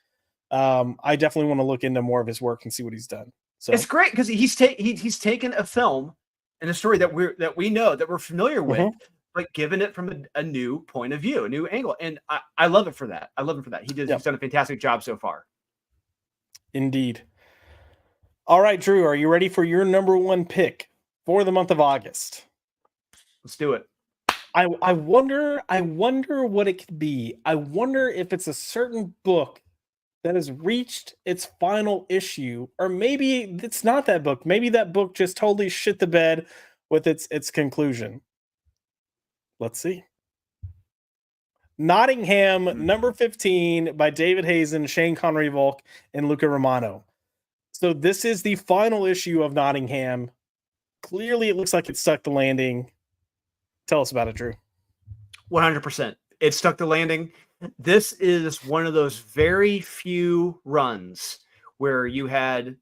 I definitely want to look into more of his work and see what he's done. So it's great because he's taken a film and a story that we know, that we're familiar with, but given it from a new point of view, a new angle. And I love it for that. He's done a fantastic job so far. Indeed. All right, Drew, are you ready for your #1 pick for the month of August? Let's do it. I wonder what it could be. I wonder if it's a certain book that has reached its final issue, or maybe it's not that book. Maybe that book just totally shit the bed with its conclusion. Let's see. Nottingham, number 15 by David Hazen, Shane Connery Volk, and Luca Romano. So this is the final issue of Nottingham. Clearly, it looks like it stuck the landing. Tell us about it, Drew. 100%. It stuck the landing. This is one of those very few runs where you had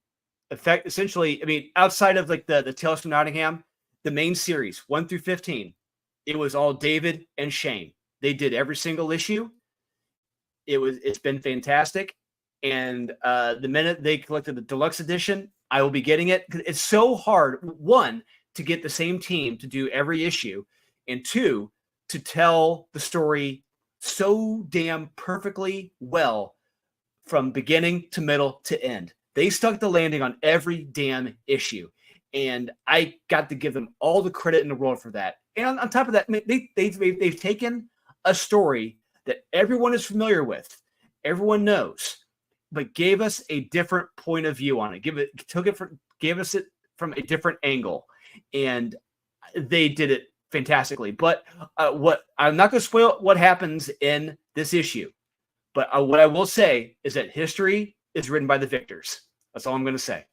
essentially, I mean, outside of like the Tales from Nottingham, the main series 1 through 15, it was all David and Shane. They did every single issue. It's been fantastic. And the minute they collected the deluxe edition, I will be getting it. It's so hard, one, to get the same team to do every issue, and two, to tell the story so damn perfectly well from beginning to middle to end. They stuck the landing on every damn issue. And I got to give them all the credit in the world for that. And on top of that, they've taken a story that everyone is familiar with, everyone knows, but gave us a different point of view on it. Gave us it from a different angle, and they did it fantastically. But what I'm not going to spoil what happens in this issue, but what I will say is that history is written by the victors. That's all I'm going to say.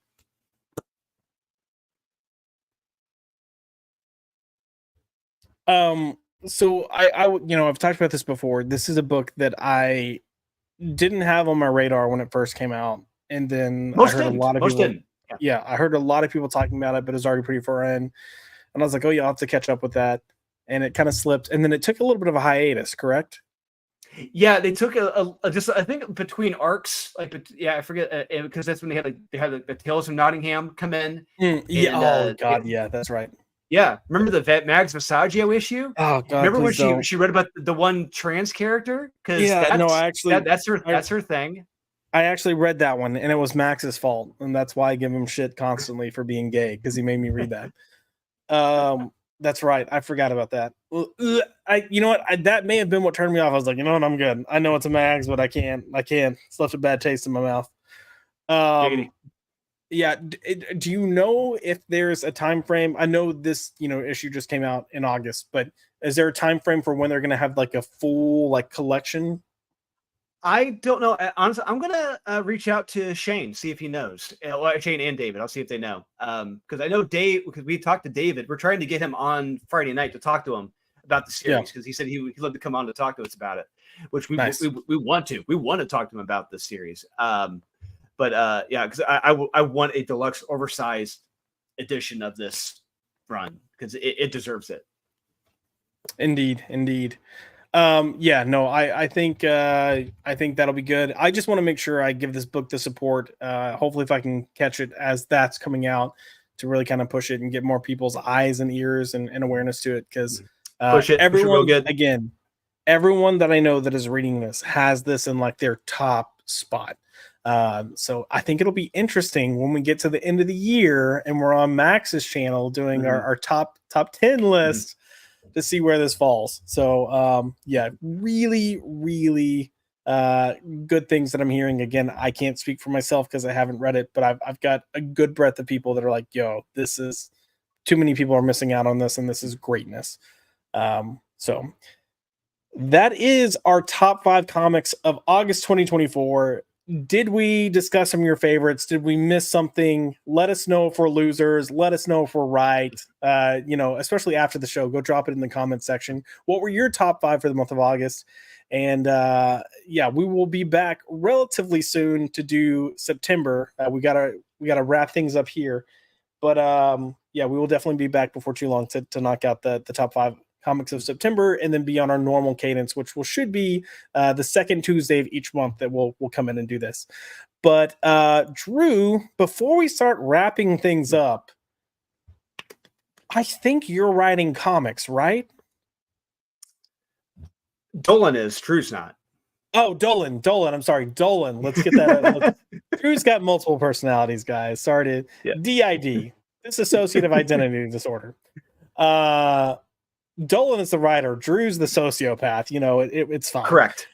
So I've talked about this before. This is a book that I didn't have on my radar when it first came out, and then I heard a lot of people. Yeah, I heard a lot of people talking about it, but it was already pretty far in, and I was like, "Oh yeah, I'll have to catch up with that." And it kind of slipped, and then it took a little bit of a hiatus. Correct? Yeah, they took just I think between arcs, like I forget because that's when they had the Tales of Nottingham come in. Yeah. Yeah, that's right. Yeah, remember the Vet Mags Massaggio issue? Oh God! Remember when she read about the one trans character? Because that's her thing. I actually read that one, and it was Max's fault, and that's why I give him shit constantly for being gay because he made me read that. That's right. I forgot about that. You know what? That may have been what turned me off. I was like, you know what? I'm good. I know it's a Mags, but I can't. It's left a bad taste in my mouth. Yeah. Do you know if there's a time frame? I know this, issue just came out in August, but is there a time frame for when they're going to have like a full like collection? I don't know. Honestly, I'm gonna reach out to Shane, see if he knows. Shane and David, I'll see if they know. Because I know Dave. Because we talked to David. We're trying to get him on Friday night to talk to him about the series because he said he'd love to come on to talk to us about it, which we want to. We want to talk to him about this series. But because I want a deluxe, oversized edition of this run because it deserves it. Indeed. I think that'll be good. I just want to make sure I give this book the support. Hopefully if I can catch it as that's coming out to really kind of push it and get more people's eyes and ears and awareness to it. Because everyone that I know that is reading this has this in like their top spot. So I think it'll be interesting when we get to the end of the year and we're on Max's channel doing our top 10 list. To see where this falls. So really, really good things that I'm hearing. Again, I can't speak for myself because I haven't read it, but I've got a good breadth of people that are like, yo, this is too many people are missing out on this, and this is greatness. So that is our top 5 comics of August 2024. Did we discuss some of your favorites? Did we miss something? Let us know if we're losers. Let us know if we're right. Especially after the show, go drop it in the comment section. What were your top 5 for the month of August? And we will be back relatively soon to do September. We gotta wrap things up here, but we will definitely be back before too long to knock out the top 5 comics of September, and then be on our normal cadence, which should be the second Tuesday of each month that we'll come in and do this. But Drew, before we start wrapping things up, I think you're writing comics, right? Dolan is. Drew's not. Oh, Dolan. I'm sorry, Dolan. Let's get that. Drew's got multiple personalities, guys. Sorry to DID, dissociative identity disorder. Dolan is the writer. Drew's the sociopath. It's fine. Correct.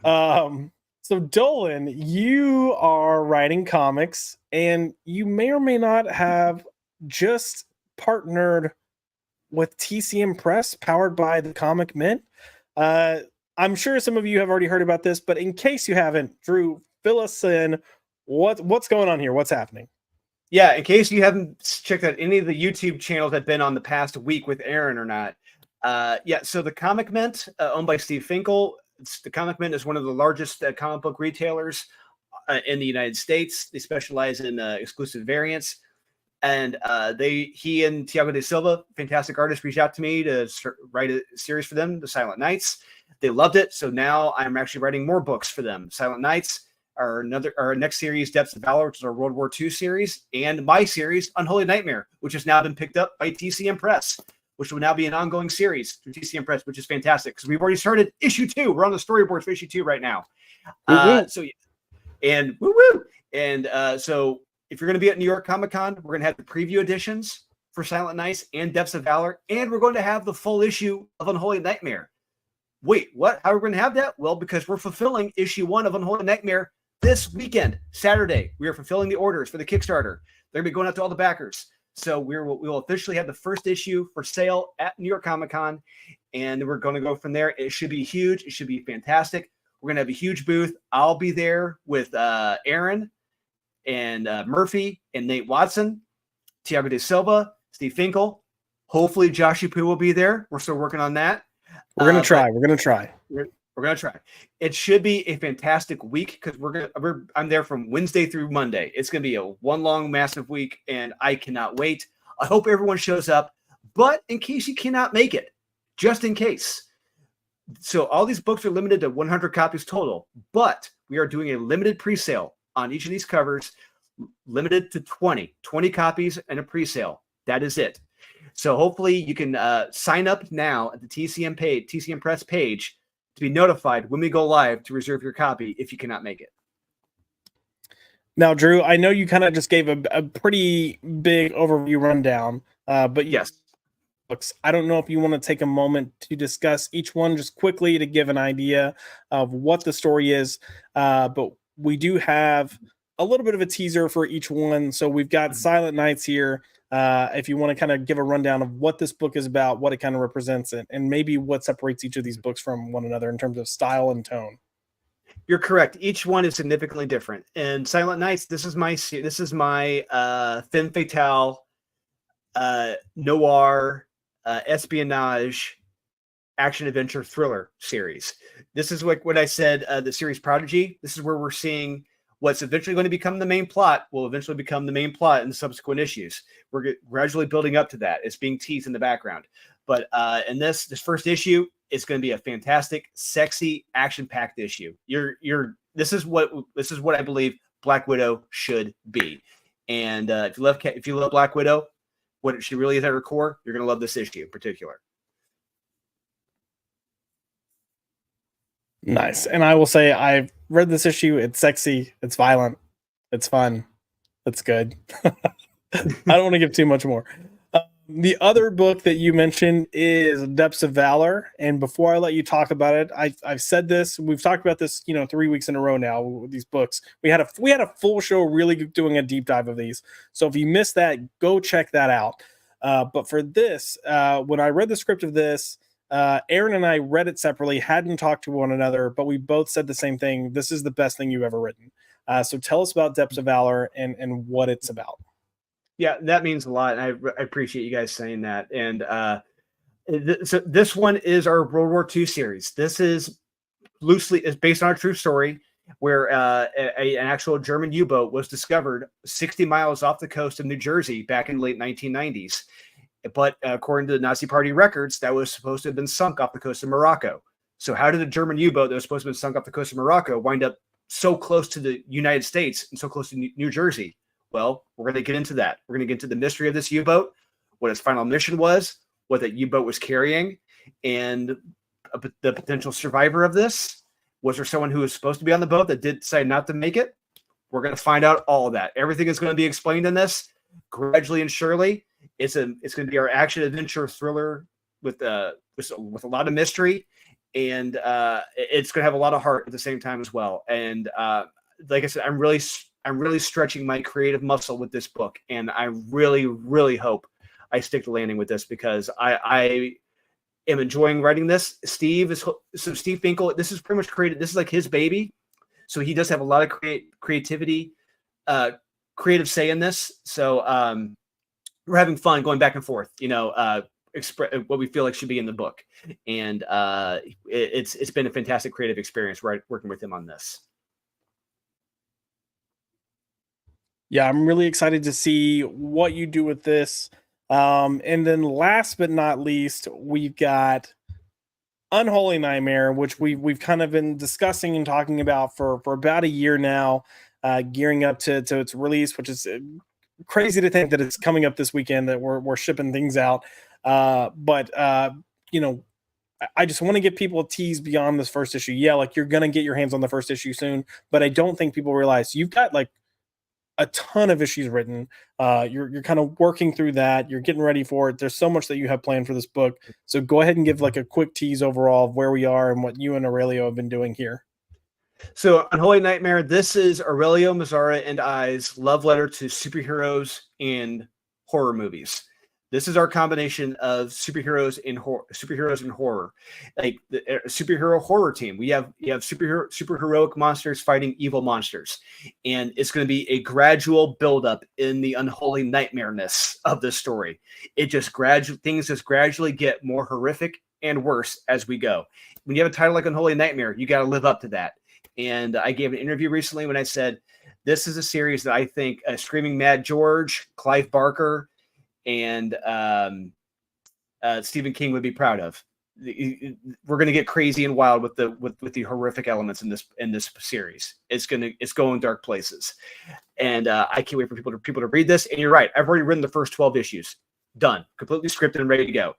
So Dolan, you are writing comics, and you may or may not have just partnered with TCM Press, powered by the Comic Mint. I'm sure some of you have already heard about this, but in case you haven't, Drew, fill us in. What's going on here? What's happening? Yeah, in case you haven't checked out any of the YouTube channels that have been on the past week with Aaron or not. So the Comic Mint, owned by Steve Finkel, the Comic Mint is one of the largest comic book retailers in the United States. They specialize in exclusive variants. And he and Thiago de Silva, fantastic artist, reached out to me to write a series for them, The Silent Knights. They loved it. So now I'm actually writing more books for them. Silent Knights, our next series, Depths of Valor, which is our World War II series, and my series, Unholy Nightmare, which has now been picked up by TCM Press, which will now be an ongoing series through TCM Press, which is fantastic because we've already started issue 2. We're on the storyboard for issue 2 right now. So if you're going to be at New York Comic Con, we're going to have the preview editions for Silent Knights and Depths of Valor, and we're going to have the full issue of Unholy Nightmare. Wait, what? How are we going to have that? Well, because we're fulfilling issue 1 of Unholy Nightmare this weekend, Saturday. We are fulfilling the orders for the Kickstarter. They're going to be going out to all the backers. So we will officially have the first issue for sale at New York Comic Con, and we're going to go from there. It should be huge. It should be fantastic. We're going to have a huge booth. I'll be there with Aaron and Murphy and Nate Watson, Thiago de Silva, Steve Finkel. Hopefully Josh Poo will be there. We're still working on that. We're going to try. We're going to try. We're going to try. It should be a fantastic week because I'm there from Wednesday through Monday. It's going to be a one long, massive week, and I cannot wait. I hope everyone shows up, but in case you cannot make it, just in case. So all these books are limited to 100 copies total, but we are doing a limited pre-sale on each of these covers, limited to 20 copies and a pre-sale. That is it. So hopefully you can sign up now at the TCM Press page to be notified when we go live to reserve your copy if you cannot make it. Now, Drew, I know you kind of just gave a pretty big overview rundown, but yes, books. I don't know if you want to take a moment to discuss each one just quickly to give an idea of what the story is, but we do have a little bit of a teaser for each one. So we've got Silent Knights here. If you want to kind of give a rundown of what this book is about, what it kind of represents, and maybe what separates each of these books from one another in terms of style and tone. You're correct. Each one is significantly different. And Silent Knights, this is my femme fatale, noir, espionage, action adventure thriller series. This is like what I said, the series Prodigy. This is where we're seeing what's eventually going to become the main plot will eventually become the main plot in the subsequent issues. We're gradually building up to that. It's being teased in the background. But in this first issue, it's going to be a fantastic, sexy, action-packed issue. This is what I believe Black Widow should be. And if you love Black Widow, what she really is at her core, you're going to love this issue in particular. Nice. And I will say I've read this issue. It's sexy. It's violent. It's fun. It's good. I don't want to give too much more. The other book that you mentioned is Depths of Valor. And before I let you talk about it, I've said this. We've talked about this, 3 weeks in a row now with these books. We had a full show really doing a deep dive of these. So if you missed that, go check that out. But for this, when I read the script of this, Aaron and I read it separately, hadn't talked to one another, but we both said the same thing. This is the best thing you've ever written. So tell us about Depths of Valor and what it's about. Yeah, that means a lot. And I appreciate you guys saying that. And so this one is our World War II series. This is based on a true story where an actual German U-boat was discovered 60 miles off the coast of New Jersey back in the late 1990s. But according to the Nazi Party records, that was supposed to have been sunk off the coast of Morocco. So how did a German U-boat that was supposed to have been sunk off the coast of Morocco wind up so close to the United States and so close to New Jersey? Well, we're going to get into that. We're going to get into the mystery of this U-boat, what its final mission was, what that U-boat was carrying, and the potential survivor of this. Was there someone who was supposed to be on the boat that did decide not to make it? We're going to find out all of that. Everything is going to be explained in this gradually and surely. It's going to be our action adventure thriller with with a lot of mystery, and it's going to have a lot of heart at the same time as well. And like I said, I'm really stretching my creative muscle with this book, and I really, really hope I stick the landing with this, because I am enjoying writing this. Steve Finkel, this is pretty much created. This is like his baby, so he does have a lot of creativity, creative say in this. So we're having fun going back and forth, express what we feel like should be in the book, and it's been a fantastic creative experience working with him on this. Yeah, I'm really excited to see what you do with this. And then last but not least, we've got Unholy Nightmare, which we've kind of been discussing and talking about for about a year now, gearing up to its release, which is crazy to think that it's coming up this weekend, that we're shipping things out. But I just want to give people a tease beyond this first issue. Yeah, like, you're gonna get your hands on the first issue soon, but I don't think people realize you've got like a ton of issues written. You're kind of working through that. You're getting ready for it. There's so much that you have planned for this book. So go ahead and give like a quick tease overall of where we are and what you and Aurelio have been doing here. So, Unholy Nightmare, this is Aurelio Mazzara and I's love letter to superheroes and horror movies. This is our combination of superheroes and horror, like the superhero horror team. You have superheroic monsters fighting evil monsters, and it's going to be a gradual buildup in the unholy nightmareness of this story. Things just gradually get more horrific and worse as we go. When you have a title like Unholy Nightmare, you got to live up to that. And I gave an interview recently when I said this is a series that I think Screaming Mad George, Clive Barker, and Stephen King would be proud of. We're going to get crazy and wild with the horrific elements in this series. It's going dark places, and I can't wait for people to read this. And you're right, I've already written the first 12 issues, done, completely scripted and ready to go.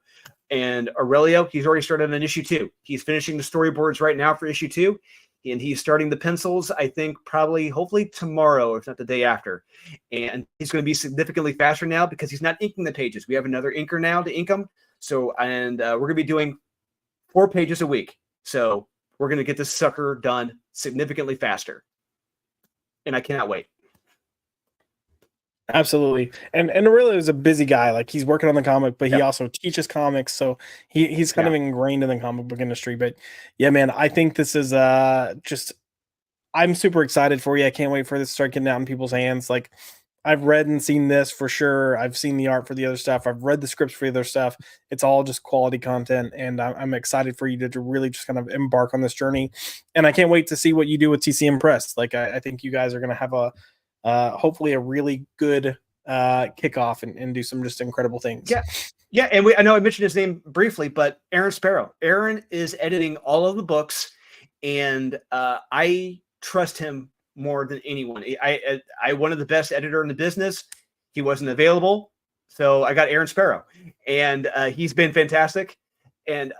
And Aurelio, he's already started on issue 2. He's finishing the storyboards right now for issue 2. And he's starting the pencils, I think, hopefully tomorrow, if not the day after. And he's going to be significantly faster now because he's not inking the pages. We have another inker now to ink them. So, and we're going to be doing 4 pages a week. So we're going to get this sucker done significantly faster. And I cannot wait. Absolutely. And Aurelio is a busy guy. Like, he's working on the comic, but he also teaches comics. So he's kind of ingrained in the comic book industry. But yeah, man, I think this is I'm super excited for you. I can't wait for this to start getting out in people's hands. Like, I've read and seen this for sure. I've seen the art for the other stuff. I've read the scripts for the other stuff. It's all just quality content. And I'm excited for you to really just kind of embark on this journey. And I can't wait to see what you do with TCM Press. Like, I think you guys are going to have hopefully a really good kickoff and do some just incredible things. Yeah. And I know I mentioned his name briefly, but Aaron Sparrow. Aaron is editing all of the books, and I trust him more than anyone. I wanted the best editor in the business. He wasn't available, so I got Aaron Sparrow, and he's been fantastic. And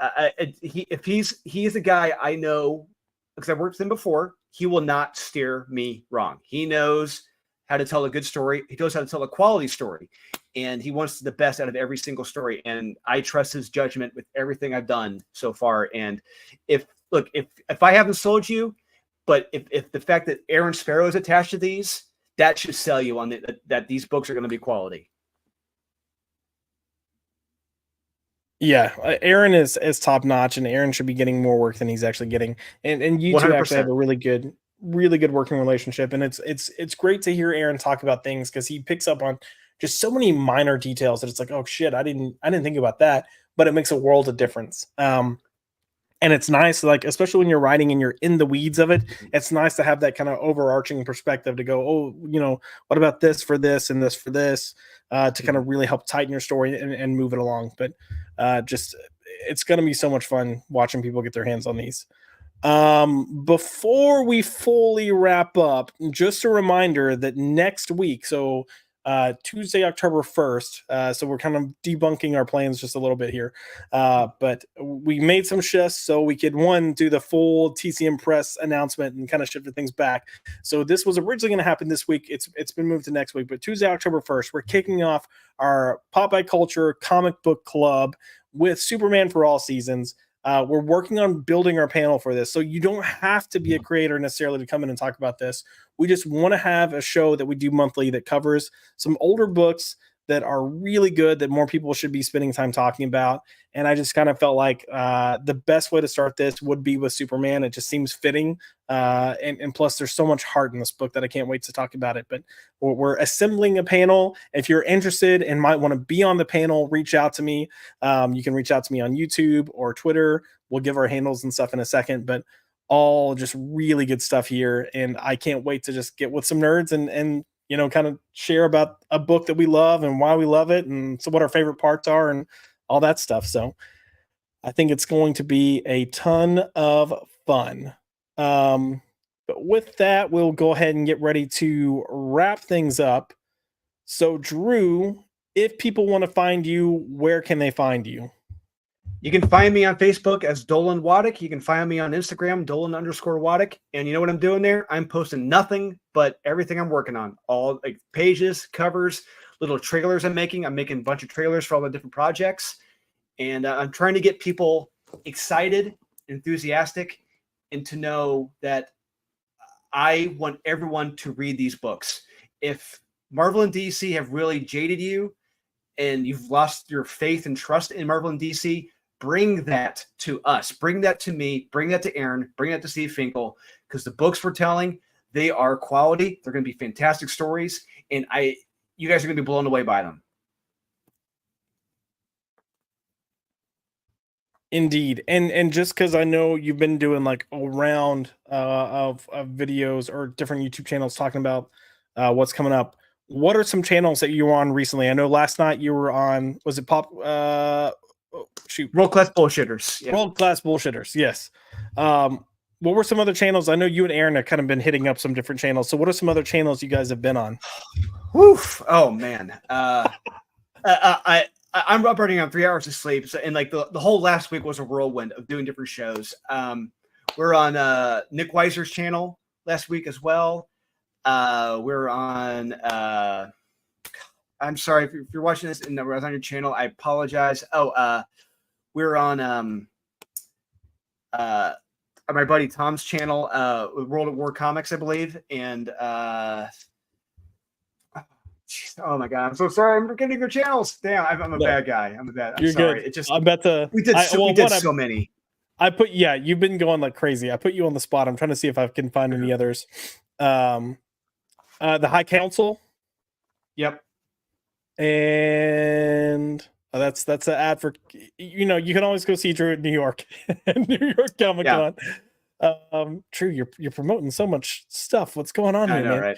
he is a guy I know because I've worked with him before. He will not steer me wrong. He knows how to tell a good story. He knows how to tell a quality story, and he wants the best out of every single story. And I trust his judgment with everything I've done so far. And if I haven't sold you, but if the fact that Aaron Sparrow is attached to these, that should sell you on that these books are going to be quality. Yeah, Aaron is top notch, and Aaron should be getting more work than he's actually getting. And you 2 actually have a really good working relationship. And it's great to hear Aaron talk about things, because he picks up on just so many minor details that it's like, oh shit, I didn't think about that, but it makes a world of difference. And it's nice, like, especially when you're writing and you're in the weeds of it, it's nice to have that kind of overarching perspective to go, oh, what about this for this and this for this, to kind of really help tighten your story and move it along. But it's going to be so much fun watching people get their hands on these. Before we fully wrap up, just a reminder that next week, so Tuesday, October 1st. So we're kind of debunking our plans just a little bit here. But we made some shifts so we could, do the full TCM Press announcement and kind of shifted things back. So this was originally going to happen this week. It's been moved to next week, but Tuesday, October 1st, we're kicking off our Pop by Culture Comic Book Club, with Superman for All Seasons. We're working on building our panel for this. So you don't have to be a creator necessarily to come in and talk about this. We just want to have a show that we do monthly that covers some older books that are really good that more people should be spending time talking about. And I just kind of felt like the best way to start this would be with Superman. It just seems fitting. And plus, there's so much heart in this book that I can't wait to talk about it. But we're assembling a panel. If you're interested and might want to be on the panel, reach out to me. You can reach out to me on YouTube or Twitter. We'll give our handles and stuff in a second. But all just really good stuff here. And I can't wait to just get with some nerds and kind of share about a book that we love and why we love it and so what our favorite parts are and all that stuff. So I think it's going to be a ton of fun. But with that, we'll go ahead and get ready to wrap things up. So Drew, if people want to find you, where can they find you? You can find me on Facebook as Dolan Waddick. You can find me on Instagram, Dolan_Waddick. And you know what I'm doing there? I'm posting nothing but everything I'm working on. All like pages, covers, little trailers I'm making. I'm making a bunch of trailers for all the different projects. And I'm trying to get people excited, enthusiastic, and to know that I want everyone to read these books. If Marvel and DC have really jaded you and you've lost your faith and trust in Marvel and DC, bring that to us. Bring that to me. Bring that to Aaron. Bring that to Steve Finkel. Because the books we're telling, they are quality. They're going to be fantastic stories. And you guys are going to be blown away by them. Indeed. And just because I know you've been doing like a round of videos or different YouTube channels talking about what's coming up, what are some channels that you were on recently? I know last night you were on, was it World Class Bullshitters. Yeah. World Class Bullshitters, yes. What were some other channels? I know you and Aaron have kind of been hitting up some different channels. So what are some other channels you guys have been on? Woof. Oh, man. I'm operating on 3 hours of sleep. So, and like the whole last week was a whirlwind of doing different shows. We're on Nick Weiser's channel last week as well. We're on I'm sorry if you're watching this and we're on your channel, I apologize. We're on my buddy Tom's channel, World at War Comics, I believe. And oh my god, I'm so sorry. I'm forgetting your channels. Damn, I'm a bad guy. I'm sorry. Good. It just I'm about to. We did so many. You've been going like crazy. I put you on the spot. I'm trying to see if I can find any others. The High Council. Yep. And that's an ad for you can always go see Drew at New York, New York Comic Con. Yeah. Drew, you're promoting so much stuff. What's going on here, man? Right?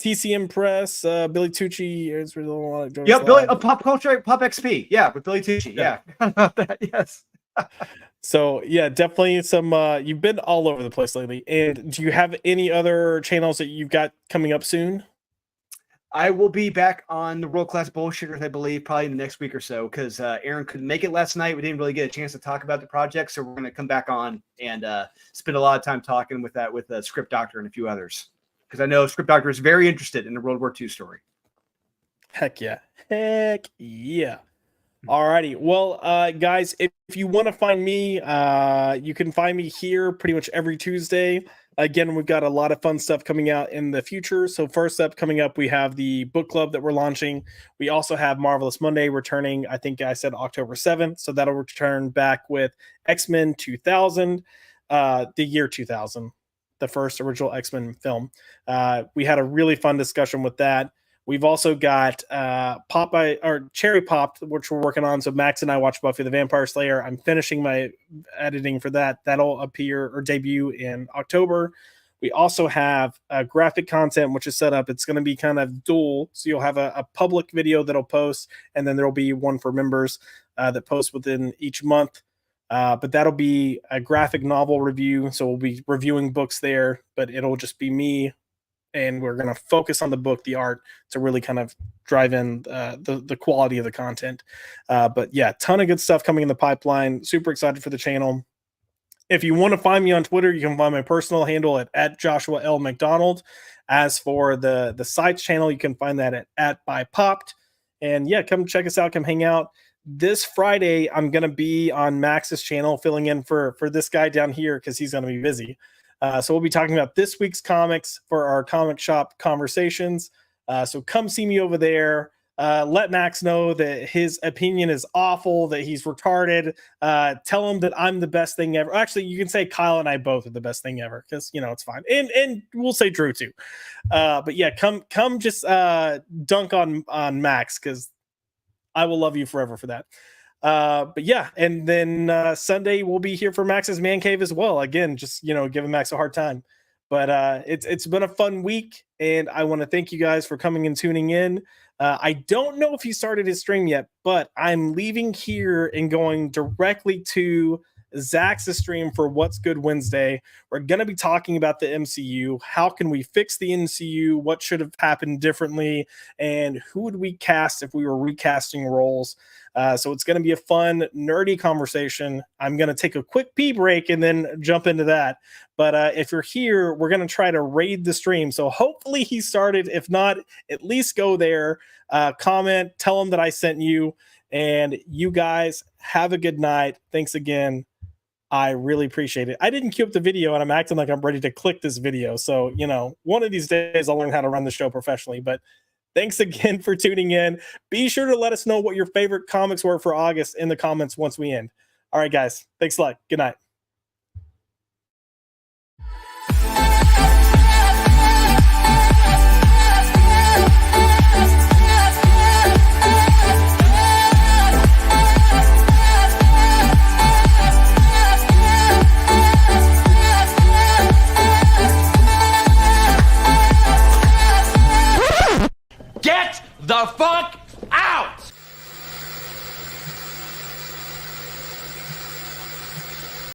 TCM Press, Billy Tucci is really a lot of Billy Pop Culture Pop XP. Yeah, with Billy Tucci. Yeah. Yes. So yeah, definitely some you've been all over the place lately. And do you have any other channels that you've got coming up soon? I will be back on the World Class Bullshitters, I believe, probably in the next week or so, because Aaron couldn't make it last night. We didn't really get a chance to talk about the project, so we're going to come back on and spend a lot of time talking with Script Doctor and a few others, because I know Script Doctor is very interested in the World War II story. Heck yeah. Alrighty. Well, guys, if you want to find me, you can find me here pretty much every Tuesday. Again, we've got a lot of fun stuff coming out in the future. So first up, coming up, we have the book club that we're launching. We also have Marvelous Monday returning. I think I said October 7th. So that'll return back with X-Men 2000, the year 2000, the first original X-Men film. We had a really fun discussion with that. We've also got Cherry Popped, which we're working on. So Max and I watched Buffy the Vampire Slayer. I'm finishing my editing for that. That'll appear or debut in October. We also have graphic content, which is set up. It's going to be kind of dual. So you'll have a public video that'll post, and then there'll be one for members that post within each month. But that'll be a graphic novel review. So we'll be reviewing books there, but it'll just be me. And we're going to focus on the book, the art, to really kind of drive in the quality of the content. But yeah, ton of good stuff coming in the pipeline. Super excited for the channel. If you want to find me on Twitter, you can find my personal handle at Joshua L. McDonald. As for the site's channel, you can find that at ByPopped. And yeah, come check us out. Come hang out. this Friday, I'm going to be on Max's channel filling in for this guy down here because he's going to be busy. So we'll be talking about this week's comics for our comic shop conversations. So come see me over there. Let Max know that his opinion is awful, that he's retarded. Tell him that I'm the best thing ever. Actually, you can say Kyle and I both are the best thing ever because, you know, it's fine. And we'll say Drew too. But yeah, come just dunk on Max because I will love you forever for that. But yeah, and then Sunday we'll be here for Max's Man Cave as well. Again, just, you know, giving Max a hard time. But it's been a fun week, and I want to thank you guys for coming and tuning in. I don't know if he started his stream yet, but I'm leaving here and going directly to Zach's stream for What's Good Wednesday. We're going to be talking about the MCU. How can we fix the MCU? What should have happened differently? And who would we cast if we were recasting roles? So it's going to be a fun, nerdy conversation. I'm going to take a quick pee break and then jump into that. But if you're here, we're going to try to raid the stream. So hopefully he started. If not, at least go there, comment, tell him that I sent you. And you guys have a good night. Thanks again. I really appreciate it. I didn't queue up the video and I'm acting like I'm ready to click this video. So, you know, one of these days I'll learn how to run the show professionally. But thanks again for tuning in. Be sure to let us know what your favorite comics were for August in the comments once we end. All right, guys. Thanks a lot. Good night. Get the fuck out!